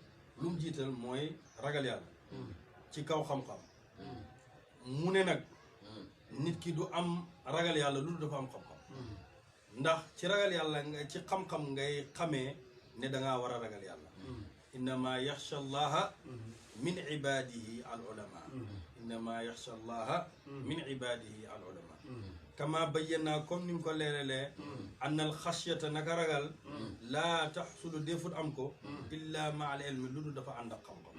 lu mu jiital mooy ragal yàlla ci kaw xam-xam mu ne nag nit ki du am ragal yàlla lu dul dafa am xam-xam ndax ci ragal yàlla nga ci xam-xam ngay xamee ne dangaa war a ragal yàlla innama yaxsha allaha min ibadihi al ulama innama yaxsha allaha min ibadihi al ulama kama bayyana comme ni mu ko leeralee anna al xashyata naka ragal laa taxsulu defut am ko illa ma al ilmi lu dul dafa ànd ak xam-xam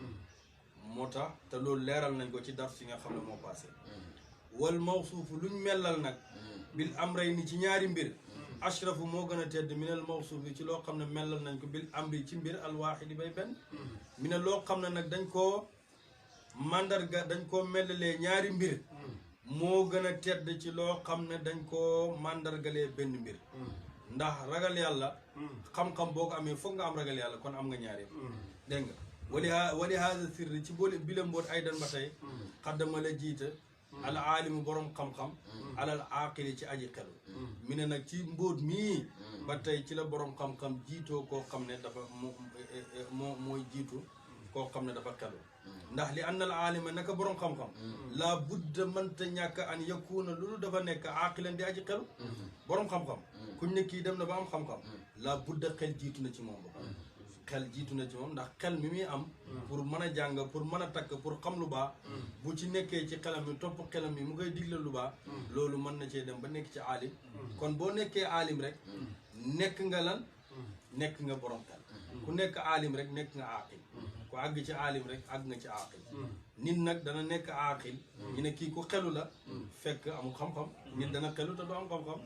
moo tax te loolu leeral nañ ko ci dars yi nga xam ne moo passé wal mawsuufu luñ mellal nag bil amrayni ci ñaari mbir ashrafu moo gën a tedd minal mawsuufi ci loo xam ne mellal nañ ko bil amri ci mbir alwaxidi bay benn mi ne loo xam ne nag dañ koo mandarga dañ koo mellalee ñaari mbir moo gën a tedd ci loo xam ne dañ koo mandargalee benn mbir ndax ragal yàlla xam-xam boo ko amee foog nga am ragal yàlla kon am nga ñaari dégg nga wali haada sirri ci boole bi la mboot ay dan ba tey xaddama la jiita al aalimu borom xam-xam alal aaqili ci aji xelu mi ne nag ci mbóot mii ba tey ci la borom xam-xam jiitoo koo xam ne dafa mooy jiitu koo xam ne dafa xelu ndax li anna al aalima naka borom xam-xam laa budda mënta ñàkk an yakuuna loolu dafa nekk aaqilan di aji xelu borom xam-xam kuñ ne kii dem na ba am xam-xam laa budda xel jiitu na ci moom ba xel jiitu na ci moom ndax xel mi muy am pour mën a jàng pour mën a takk pour xam lu baax bu ci nekkee ci xelam mi topp xelam mi mu koy digle lu baax loolu mën na cee dem ba nekk ci aalim kon boo nekkee aalim rek nekk nga lan nekk nga borom xel ku nekk aalim rek nekk nga aaqil ku àgg ci aalim rek àgg nga ci aaqil nit nag dana nekk aaqil ñu ne kii ku xelu la fekk amul xam-xam nit dana xelu te du am xam-xam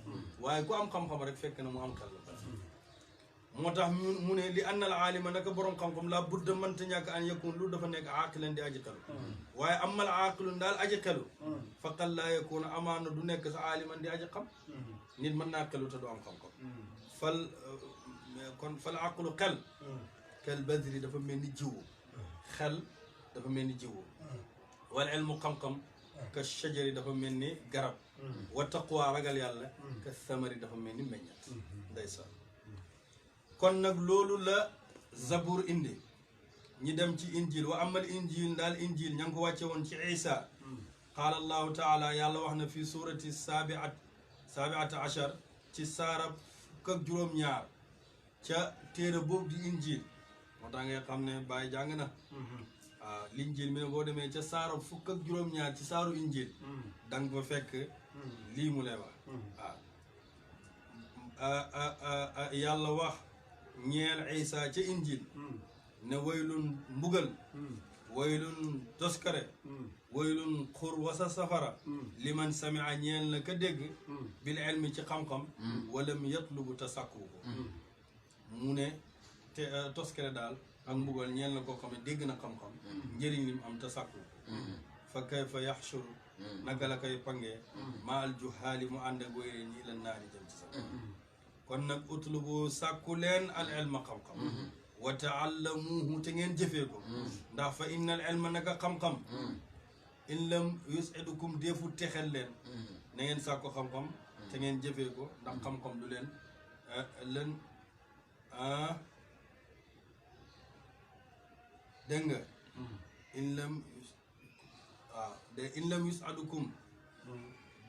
waaye ku am xam-xam rek fekk na mu am xel la moo tax mu ne li anna al aalima naka borom xam-xam laa budda mënta ñàkk an yakun lu dafa nekk aaqilan di aji xelu waaye amal aaqilu daal aji xelu faqad laa yakun amaana du nekk sa aaliman di aji xam nit mën naa xelu te du am xam-xam fal aqlu xel kal badri dafa mel ni jiwu xel dafa mel ni jiwu wal ilmu xam-xam ka shajari dafa mel ni garab wa taqwa ragal yàlla ka samari dafa mel ni meññat ndeysaan kon nag loolu la zabour indi ñi dem ci injil wa amal injil daal injil ña ngi ko wàcce woon ci isa qaala allahu taala yàlla wax na fi surati sabiata achar ci saarab fukk ak juróom-ñaar ca téere boobu di injil moo tax ngay xam ne bàyyi jàng na waaw l'injil mi ne boo demee ca saarab fukk ak juróom-ñaar ci saaru injil da nga fa fekk lii mu lay wax waaw yàlla wax ñeel isa ca injil ne waylun mbugal waylun toskare waylun xur wasa safara liman samia ñeel na ka dégg bil ilmi ci xam-xam walam yatlubu te sàkku ko mu ne te toskare daal ak mbugal ñeel na koo xam ne dégg na xam-xam njëriñ lim am te sàkku ko fa kayfa yaxshur naka la koy pangee ma al juhaali mu ànd ak wéyre ñi la naari jëm ci sa kon nag utlubu sàkku leen al ilma xam-xam wa taallamuhu te ngeen jëfee ko ndax fa inna al ilma naka xam-xam in lam yusidukum deefu texel leen na ngeen sàkku xam-xam te ngeen jëfee ko ndax xam-xam du leen dégg nga in lam yusadukum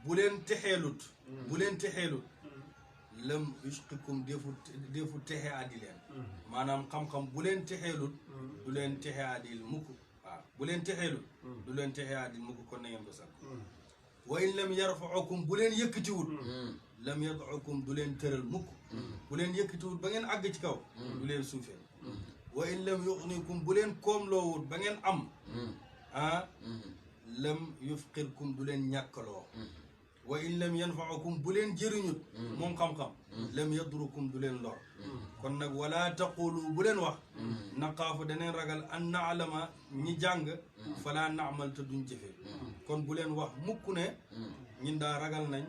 bu leen texeelut lam yusqikum defu texe addi leen maanaam xam-xam bu leen texeelut du leen texe addil mukk waaw bu leen texeelut du leen texe addil mukk kon na ngeen ko sàkk wa in lam yarfaukum bu leen yëkkatiwut lam yadaukum du leen tëral mukk bu leen yëkkatiwut ba ngeen àgg ci kaw du leen suufeel wa in lam yuxnikum bu leen koomloowut ba ngeen am lam yufqirkum du leen ñàkkaloo wa in lam yanfaakum bu leen jëriñut moom xam-xam lam yadrukum du leen lor kon nag wala taqulu bu leen wax naqaafu daneen ragal an naalama ñi jàng fala naamal te duñ jëfe kon bu leen wax mukk ne ñun daa ragal nañ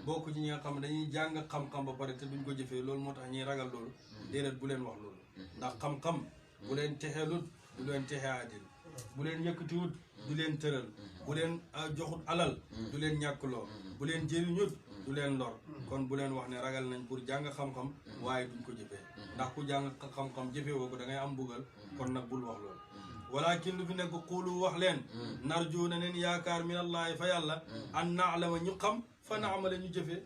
bokk ci ñi nga xam ne dañuy jàng xam-xam ba pare te duñ ko jëfee loolu moo tax ñuy ragal loolu déedéet bu leen wax loolu ndax xam-xam bu leen texeelut du leen texe adil bu leen yëkkatiwut du leen tëral bu leen joxut alal du leen ñàkkloo bu leen jëriñut du leen lor kon bu leen wax ne ragal nañ pour jàng xam-xam waaye duñ ko jëfee ndax ku jàng xam-xam jëfee woo ko da ngay am mbugal kon nag bul wax loolu walakin lu fi nekk xuulu wax leen narju na neen yaakaar minallahi fa yàlla an naalama ñu xam fa naamala ñu jëfee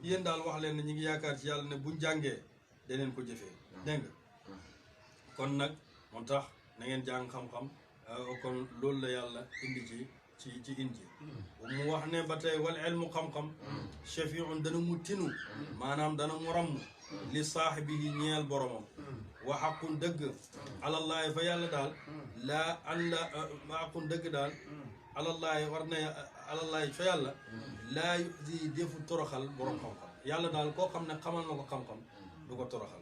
yéen daal wax leen ne ñu ngi yaakaar ci yàlla ne buñ jàngee daneen ko jëfee dégg nga kon nag moo tax na ngeen jàng xam-xam kon loolu la yàlla indi ci inji mu wax ne ba tey wal ilmu xam-xam shafiun dana mu tinu maanaam dana mu ramm li saaxibihi ñeel boromam wa xaqun dëgg alallahi fa yàlla daal laa an la wa xaqun dëgg daal alallahi war na alallahi fa yàlla laa yusi defu toroxal borom xam-xam yàlla daal koo xam ne xamal na ko xam-xam du ko toroxal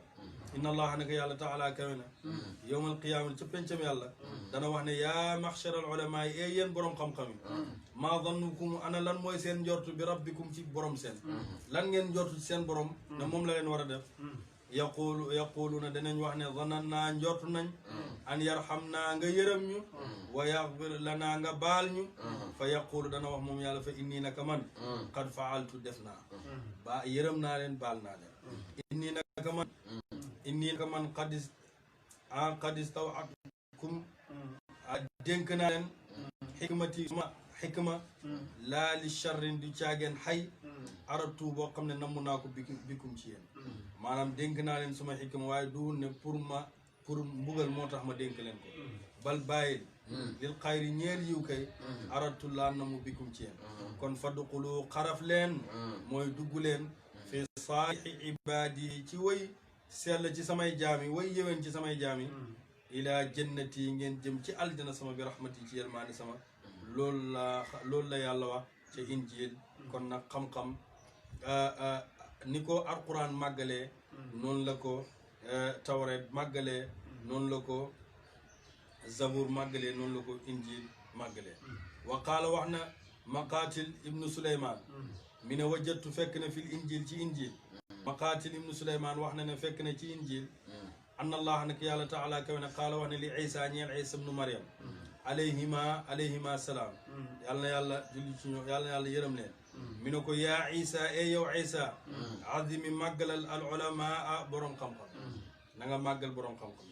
inna allaha naka yàlla taala kawe na yowmal qiyaama ca pencam yàlla dana wax ne yaa maxshar al ulama yi ee yéen borom xam-xam yi maa zannukum ana lan mooy seen njortu bi rabbikum ci borom seen lan ngeen njortu ci seen borom ne moom la leen war a def yaquluuna danañ wax ne zanan naa njortu nañ an yarham naa nga yërëm ñu wa yaxfir lanaa nga baal ñu fa yaqulu dana wax moom yàlla fa inni naka man qad faaltu def naa ba yërëm naa leen baal naa leen inni naka man qadis tawatkum dénk naa leen xikmati sama xikma laa li charrin du caageen xay aratu boo xam ne namm naa ko bikum ci yéen maanaam dénk naa leen sama xikma waaye duwul ne pour mbugal moo tax ma dénk leen ko bal bàyyil lil xayri ñeel yiw kay aratu laa namu bikum ci yéen kon fadxulu xaraf leen mooy dugg leen fi saalixi ibaadi ci way sell ci samay jaam yi way yëwén ci samay jaam yi ilaa jannati ngeen jëm ci aljana sama bi rahmati ci yërmaani sama loolu la yàlla wax ci injil kon nag xam-xam ni ko alquran màggalee noonu la ko tawreet màggalee noonu la ko zabour màggalee noonu la ko injil màggalee wa qaala wax na maqaatil ibnu suleyman mi ne wajjatu fekk na fil injil ci injil maqaatil ibnu suleyman wax na ne fekk na ci injil anna allah nag yàlla taala kawe ne qaala wax ne li isa ñeel isa ibnu mariam alayhima salaam yàlla na yàlla julli ci ñoom yàlla na yàlla yërëm leen mi ne ko yaa isa e yow isa azimi màggalal al ulamaa borom xam-xam na nga màggal borom xam-xam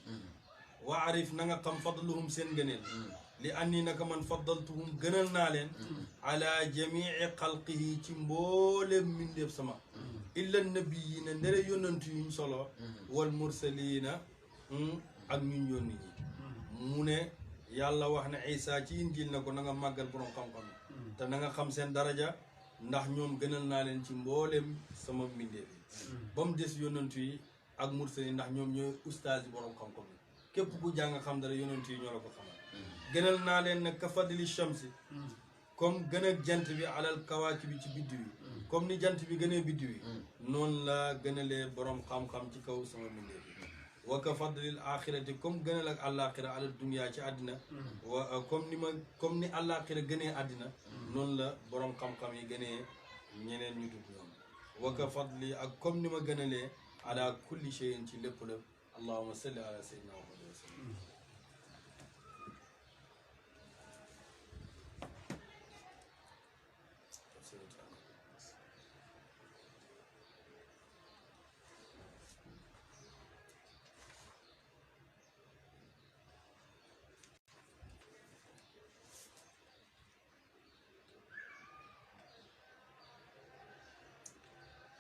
wa arif na nga xam fadluhum seen gëneel li anni naka man faddaltuhum gënal naa leen ala jamii xalqihi ci mboolem mbindeef sama illa nabiyina ndere yónnantu yuñ solo wal mursalina ak ñuñ yónni ñi mu ne yàlla wax ne isa ci injil na ko na nga màggal borom xam-xam te na nga xam seen daraja ndax ñoom gënal naa leen ci mboolem sama mbindeef yi ba mu des yónnantu yi ak mursali ndax ñoom ñooy ustaas yi borom xam-xam yi képp ku jàng xam dara yónnantu yi ñoo la ko xamal gënal naa leen nag ka fadli shamsi comme gën a jant bi alal kawaaki bi ci biddiw yi comme ni jant bi gënee biddiw yi noonu la gënalee borom xam-xam ci kaw sama mbindeef yi wa ka fadlil axirati comme gënal ak àllaaxira alal dunya ci àddina wa comme ni àllaaxira gënee àddina noonu la borom xam-xam yi gënee ñeneen ñu dugg ñoom wa ka fadli ak comme ni ma gënalee ala kulli shay'in ci lépp la allahumma salli ala sayyidina Muhammad wa sallam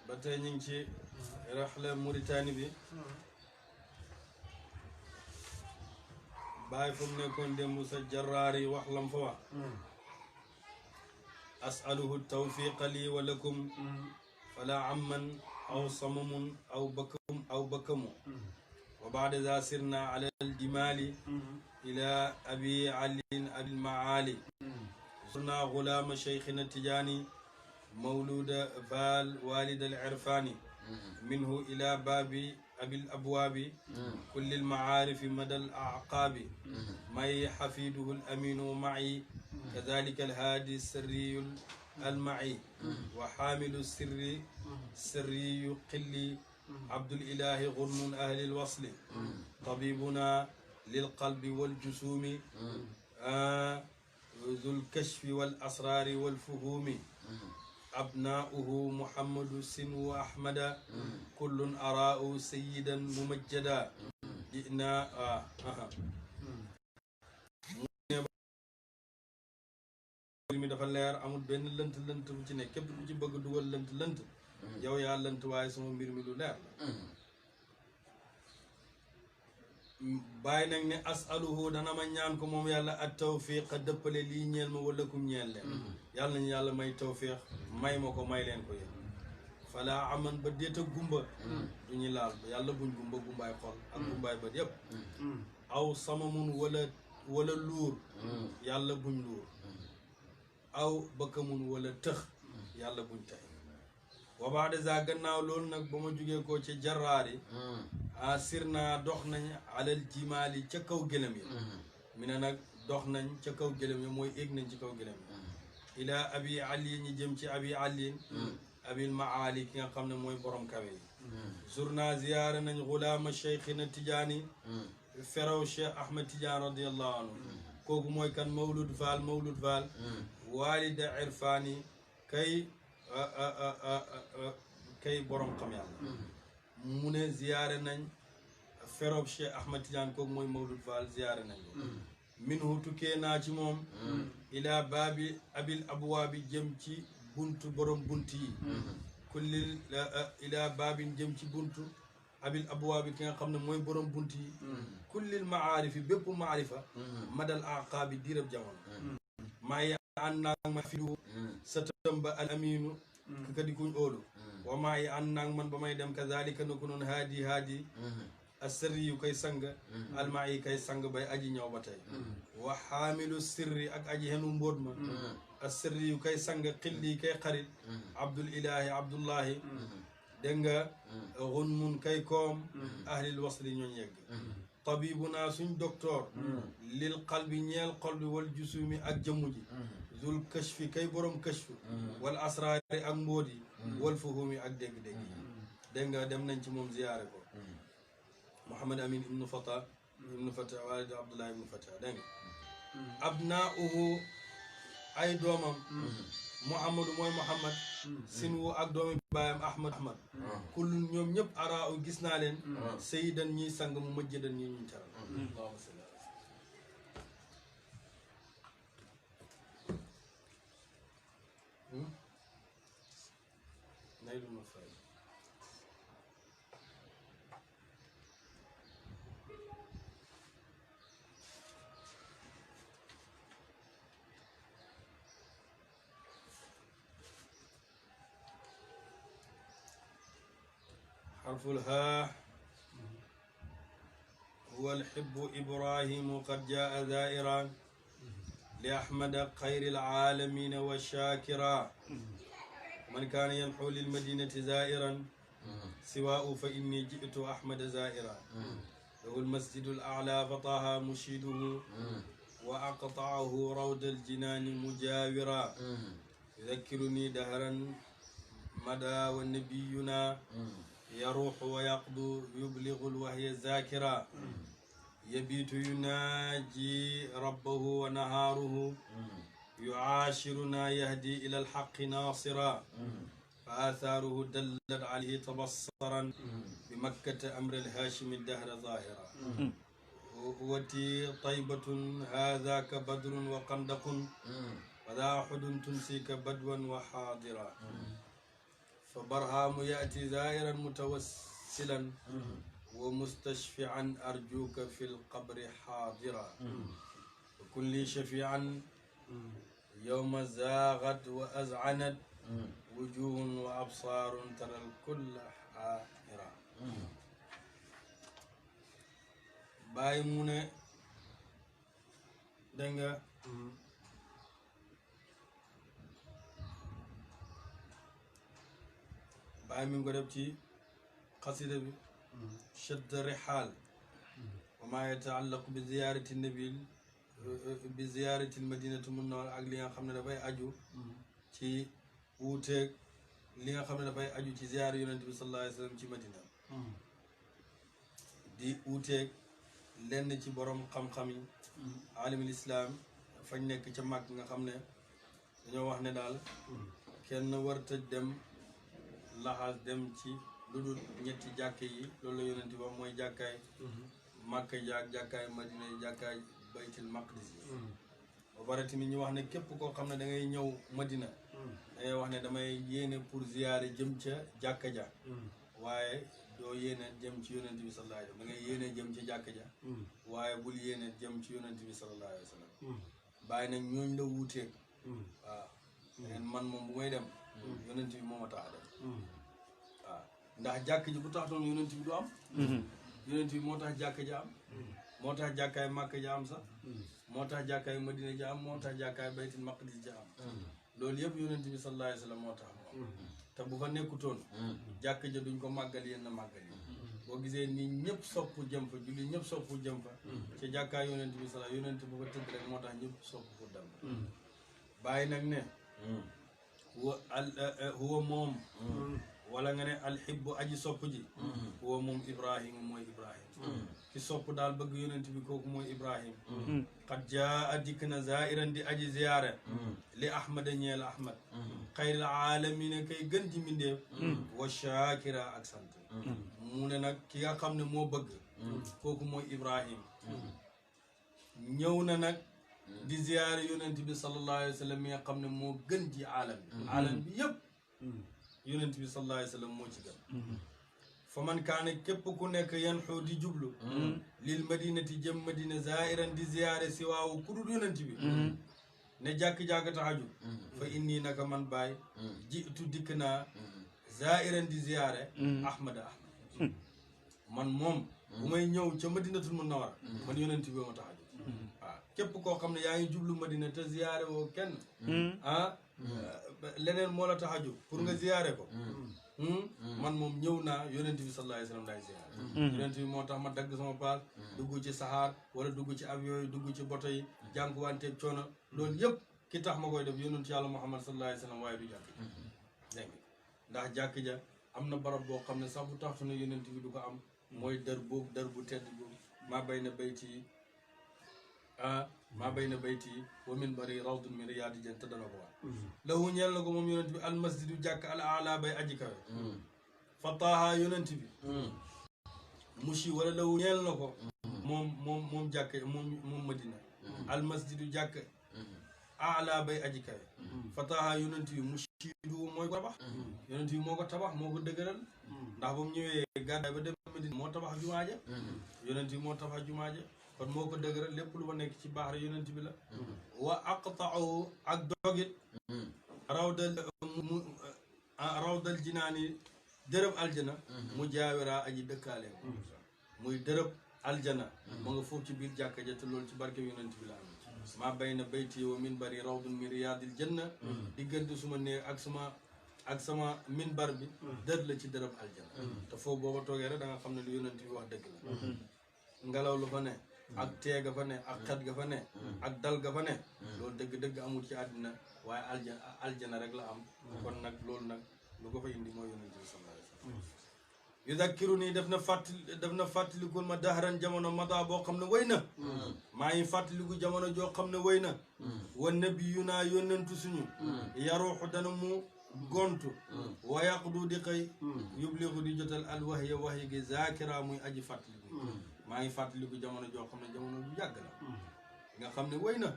ba tey ñu ngi ci raxla Mauritanie bi bàyyi fu mu nekkoon démb sa jaraar yi wax lam fa wax asaluhu tawfiqa lii wa lakum fala amman aw samamun aw bakamu wa baada za sirna ala aljimali ila abi alin abilmaali zurna gulama cheikhina tijaani مولود فال والد العرفاني منه إلى باب أبي الأبواب كل المعارف مدى الأعقاب معي حفيده الأمين معي كذلك الهادي السري المعي وحامل السر السري قلي عبد الإله غنم أهل الوصل طبيبنا للقلب والجسوم ذو الكشف والأسرار والفهوم أبناؤه محمد سن وأحمد كل أراء سيدا ممجدا جئنا mi dafa leer amul benn lënt lënt bu ci ne képp ku ci bëgg dugal lënt lënt yow yaa lënt waaye sama mbir mi lu leer la bàyyi nag ne asaluhu dana ma ñaan ko moom yàlla at tawfiq a dëppale lii ñeel ma wala kum ñeel leen yàlla nañu yàlla may tawfiq may ma ko may leen ko yéen falaa aman ba déeta gumba du ñu laal yàlla buñ gumba gumbaay xol ak gumbaay bët yëpp aw samamun wala luur yàlla buñ luur aw bëkkamun wala tëx yàlla buñ tey wa baada za gannaaw loolu nag ba ma jugee ko ci jarraari sir naa dox nañ alal jimaali ca kaw gëlëm yi mi ne nag dox nañ ca kaw gëlëm yi mooy égg nañ ci kaw gëlëm yi ilaa abi ali ñi jëm ci abi aliin abil maali ki nga xam ne mooy borom kawe yi journa ziyaara nañ gulaama cheikhina tijaani feraw cheikh ahmad tidiane radiallahu anhu kooku mooy kan mawlud fall walida irfaani kay borom xam yàlla mu ne ziyaare nañ ferob cheikh ahmad tidiane kooku mooy mawlud fall ziyaare nañ minhu tukkee naa ci moom ila baabi abil abwaabi jëm ci buntu borom bunt yi kullil ila baabin jëm ci buntu abil abwaabi ki nga xam ne mooy borom bunt yi kullil maarifi bépp maarifa madal aqaabi diirab jamono maa yi ànd naag ma fidu sa tëmba al aminu ka di kuñ óolu wa maa yi ànd naag man ba may dem kazalika na ko noon haadi asirri yu koy sang almaa yi koy sang bay aji ñëw ba tey wa xaamilu sirri ak aji henu mbóot ma asirri yu koy sang xilli kay xarit abdul ilahi abdullahi dégg nga xun mun kay koom ahlil wasli ñooñ yegg tabibuna suñ docteur lil qalbi ñeel xol bi wal jusumi ak jëmmu ji zul kashfi kay borom kashfu wal asraari ak mbóot yi wal fuhumi ak dégg-dégg yi dégg nga dem nañ ci moom ziyaare ko Muhammad Amin ibnu Fata walid Abdullah ibnu Fata dégg nga abnauhu ay doomam Muhammadu mooy Muhammad sinwu ak doomi baayam Ahmad kullun ñoom ñëpp ara u gis naa leen sayyidan ñiy sang mu mëjjadan ñi ñuñ taral Allahumma salli naylul mafay حرف الهاء هو الحب إبراهيم قد جاء زائرا لأحمد خير العالمين والشاكرا من كان ينحو للمدينة زائرا سواء فإني جئت أحمد زائرا له المسجد الأعلى فطه مشيده وأقطعه روض الجنان مجاورا يذكرني دهرا مدى ونبينا يروح ويقضو يبلغ الوحي الذاكرا يبيت يناجي ربه ونهاره يعاشرنا يهدي إلى الحق ناصرا فآثاره دلت عليه تبصرا بمكة أمر الهاشم الدهر ظاهرا قوتي طيبة هذاك بدر وقندق وذا أحد تنسيك بدوا وحاضرا فبرهام يأتي زائرا متوسلا ومستشفعا أرجوك في القبر حاضرا وكن لي شفيعا يوم زاغت وأزعنت وجوه وأبصار ترى الكل حائرا باي مونة دنگا waaye mi ngi ko def ci xasida bi shadd rihaal wa maa yataallaqu bi ziyaarati nabil bi ziyaarati madinatu munawwara ak li nga xam ne dafay aju ci wuuteeg li nga xam ne dafay aju ci ziyaar yonent bi sallallahu alayhi wa sallam ci madina di wuuteeg lenn ci borom xam-xam yi alimul islam fañ nekk ca mag nga xam ne dañoo wax ne daal kenn warta dem laxaas dem ci lu dul ñetti jàkke yi loolu la yonent bi wax mooy jàkkaay Makka jaak jàkkaay Madina yi jàkkaay baytil maqdis yi ba pare tamit ñu wax ne képp koo xam ne da ngay ñëw Madina dangay wax ne damay yéene pour ziyaare jëm ca jàkka ja waaye doo yéene jëm ci yonent bi sallallahu alayhi wa sallam da ngay yéene jëm ci jàkka ja waaye bul yéene jëm ci yonent bi sallallahu alayhi wa sallam bàyyi nag ñooñ la wuuteeg waaw leen man moom bu may dem yonent bi moo ma tax a dem waaw ndax jàkk ji bu taxtoon yonent bi du am yonent bi moo tax jàkk ja am moo tax jàkkaay Màkka ja am sax moo tax jàkkaay Madina ja am moo tax jàkkaay baytul maqdis ja am loolu yëpp yonent bi sallallahu alayhi wa sallam moo tax mu am te bu fa nekkutoon jàkk ja duñ ko màggal yenn màggal yi boo gisee nii ñëpp sopp jëm fa julli ñëpp sopp jëm fa ci jàkkaay yonent bi sallallahu yonent bu fa tëdd rek moo tax ñëpp sopp pour dem bàyyi nag ne huwa moom wala nga ne alxibbu aji sopp ji huwa moom ibrahima mooy ibrahim ki sopp daal bëgg yonent bi kooku mooy ibrahim qad jaa dikk na zairan di aji ziyaare li ahmada ñeel ahmad xayril aalamina kay gën ji mbindeef wa shakira ak sant mu ne nag ki nga xam ne moo bëgg kooku mooy ibrahim ñëw na nag di ziyaare yonent bi sallallahu alayhi wa sallam mi nga xam ne moo gën ji aalam bi aalam bi yëpp yonent bi sallallahu alayhi wa sallam moo ci gën fa man kaane képp ku nekk yan xoo di jublu lil madinati jëm madina zairan di ziyaare si waawu ku dul yonent bi ne jàkk-jàkk taxaju fa inni naka man baay jiitu dikk naa zairan di ziyaare ahmada ahmad man moom bu may ñëw ca madinatul munawwara man yonent bi ma taxaju waaw képp koo xam ne yaa ngi jublu madina te ziyaare woo kenn leneen moo la tax a jóg pour nga ziyaare ko man moom ñëw naa yonent bi sallallahu alayhi wa sallam laay ziyaare yonent bi moo tax ma dagg sama paas dugg ci saxaar wala dugg ci avion yi dugg ci boto yi jànkuwanteeg coono loolu yëpp ki tax ma koy def yonent yàlla muhammad sallallahu alayhi wa sallam waaye du jàkk dégg nga ndax jàkk ja am na barab boo xam ne sax bu taxtu ne yonent bi du ko am mooy dër boobu dër bu tedd boobu maa bay na bayti yi maa bay na bayti yi wa min bari rawdun min riyaadi jën te dana ko waat lahu ñeel na ko moom yonent bi almasjidu jàkk al aala bay aji kawe fataaha yonent bi mushi wala lahu ñeel na ko moom jàkk moom madina almasjidu jàkk aala bay aji kawe fataaha yonent bi mushidu mooy ko tabax yonent bi moo ko tabax moo ko dëgëral ndax ba mu ñëwee gàddaay ba dem madina moo tabax jumaaje yonent bi moo tabax jumaaje kon moo ko dëgëral lépp lu ma nekk ci baax rek yonent bi la wa aqta'u ak dogit rawdal jinaani dërëb aljana mu jaawira aji dëkkaale muy dërëb aljana mu nga foofu ci biir jàkka ja te loolu ci barke yonent bi la am maa bayna bayti wa minbari rawdun min riyaadil janna diggante suma néeg ak sama minbar bi dër la ci dërëb aljana te foofu booba toogee rek da nga xam ne lu yonent bi wax dëgg la ngelaw lu fa ne ak tee ga fa ne ak xet ga fa ne ak dal ga fa ne loolu dëgg-dëgg amul ci àddina waaye aljana rek la am kon nag loolu nag lu ko fa indi mooy yonent bi sallallahu alayhi wa sallam yudakkiru nii def na fàttalikul ma dahran jamono mada boo xam ne wéy na maa ngi fàttaliku jamono joo xam ne wéy na wa nabiyu naa yónnentu suñu yaruuxu dana mu gontu wa yaqdu di xëy yubliku di jotal al wahya wahyi gi zakira muy aji fàttaliku maa ngi fàttaliku jamono joo xam ne jamono bu yàgg la nga xam ne wéy na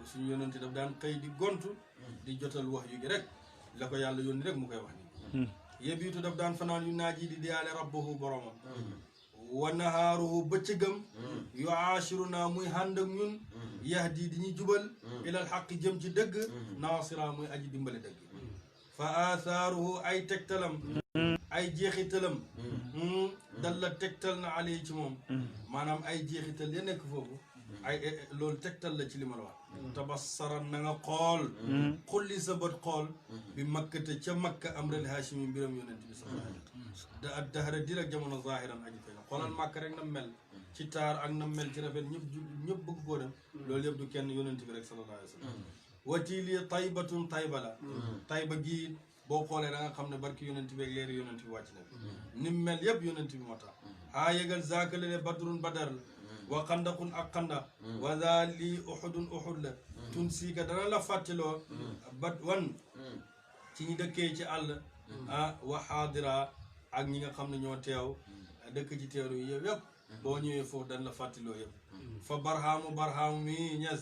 suñu yónnente daf daan xëy di gontu di jotal wahyu gi rek la ko yàlla yónni rek mu koy wax ni yebiitu daf daan fanaan yu naaj yi di diyaale rabbahu boromam wa nahaaruhu bëccëgam yu aashiruna muy ànd ak ñun yahdi di ñu jubal ilal xaq jëm ci dëgg naasira muy aji dimbale dëgg fa athaaruhu ay tegtalam ay jeexitalam dalla tegtal na ali ci moom maanaam ay jeexital ya nekk foofu ay loolu tegtal la ci li ma la wax tabassaran na nga xool xulli sa bët xool bi makkate ca makka amral haashimi mbiram yonent bi sallallahu alayhi wa sallam da ad dahra di rek jamono zahiran aji feeñ xoolal makka rek na mel ci taar ak na mel ci rafet ñëpp bëgg koo dem loolu yëpp du kenn yonent bi rek sallallahu alayhi wa sallam wati lii taybatun tayba la tayba gii boo xoolee da nga xam ne barki yonent bi ak leeri yonent bi wàcc na ni mel yëpp yonent bi moo tax haa yëgal zaakale ne badrun badar la wa xandaqun ak xandaq wa daa lii uxudun uxud la tun siika dana la fàttiloo bat wan ci ñi dëkkee ci àll wa xaadira ak ñi nga xam ne ñoo teew dëkk ci teeru yi yëpp boo ñëwee foofu dañ la fàttiloo yëpp fa barhaamu mi ñes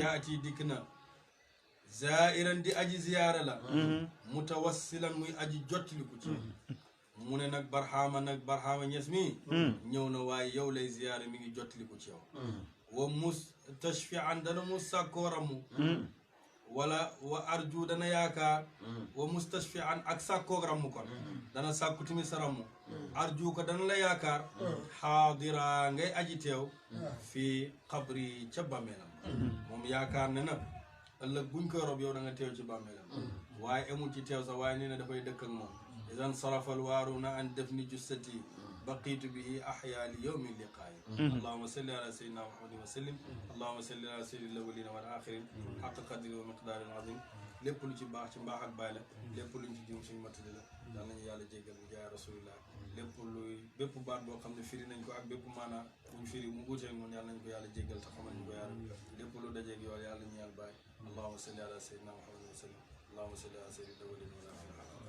yaati dikk na zairan di aji ziyaara la mutawassilan muy aji jottiliku ci mu ne nag barhama ñes mi ñëw na waaye yow lay ziyaara mi ngi jottiliku ci yow wa mustashfi'an dana mu sàkkoo ramu wala wa arju dana yaakaar wa mustashfi'an ak sàkkoog ramu kon dana sàkku timi sa ramu arju ko dana la yaakaar xaadira ngay aji teew fii xabri ca bàmmeelam moom yaakaar ne nag ëllëg buñ koy rob yow da nga teew ci bàmmeelam waaye amul ci teew sax waaye nee na dafay dëkk ak moom idan sarafal waaruna an defni jussati baqiitu bihi ahya li yawmi liqaayi allahuma salli ala sayyidina muhammadin wa sallim allahuma salli ala sayyidil awwalina wal axirin xaqa qadri wa miqdarin azim lépp lu ci baax ci mbaax ak bàyyi la lépp luñ ci jum suñu matali la daan nañu yàlla jéggal bu jaay rasulillah lépp luy bépp baat boo xam ne firi nañ ko ak bépp maanaa buñ firi mu uuteeg moom yàlla nañ ko yàlla jéggal te xamal ñu ko yàlla lépp lu dajeeg yool yàlla ñu yàlla bàyyi allahuma salli ala sayyidina muhammadin wa sallim allahuma salli ala sayyidil awwalina wal axirin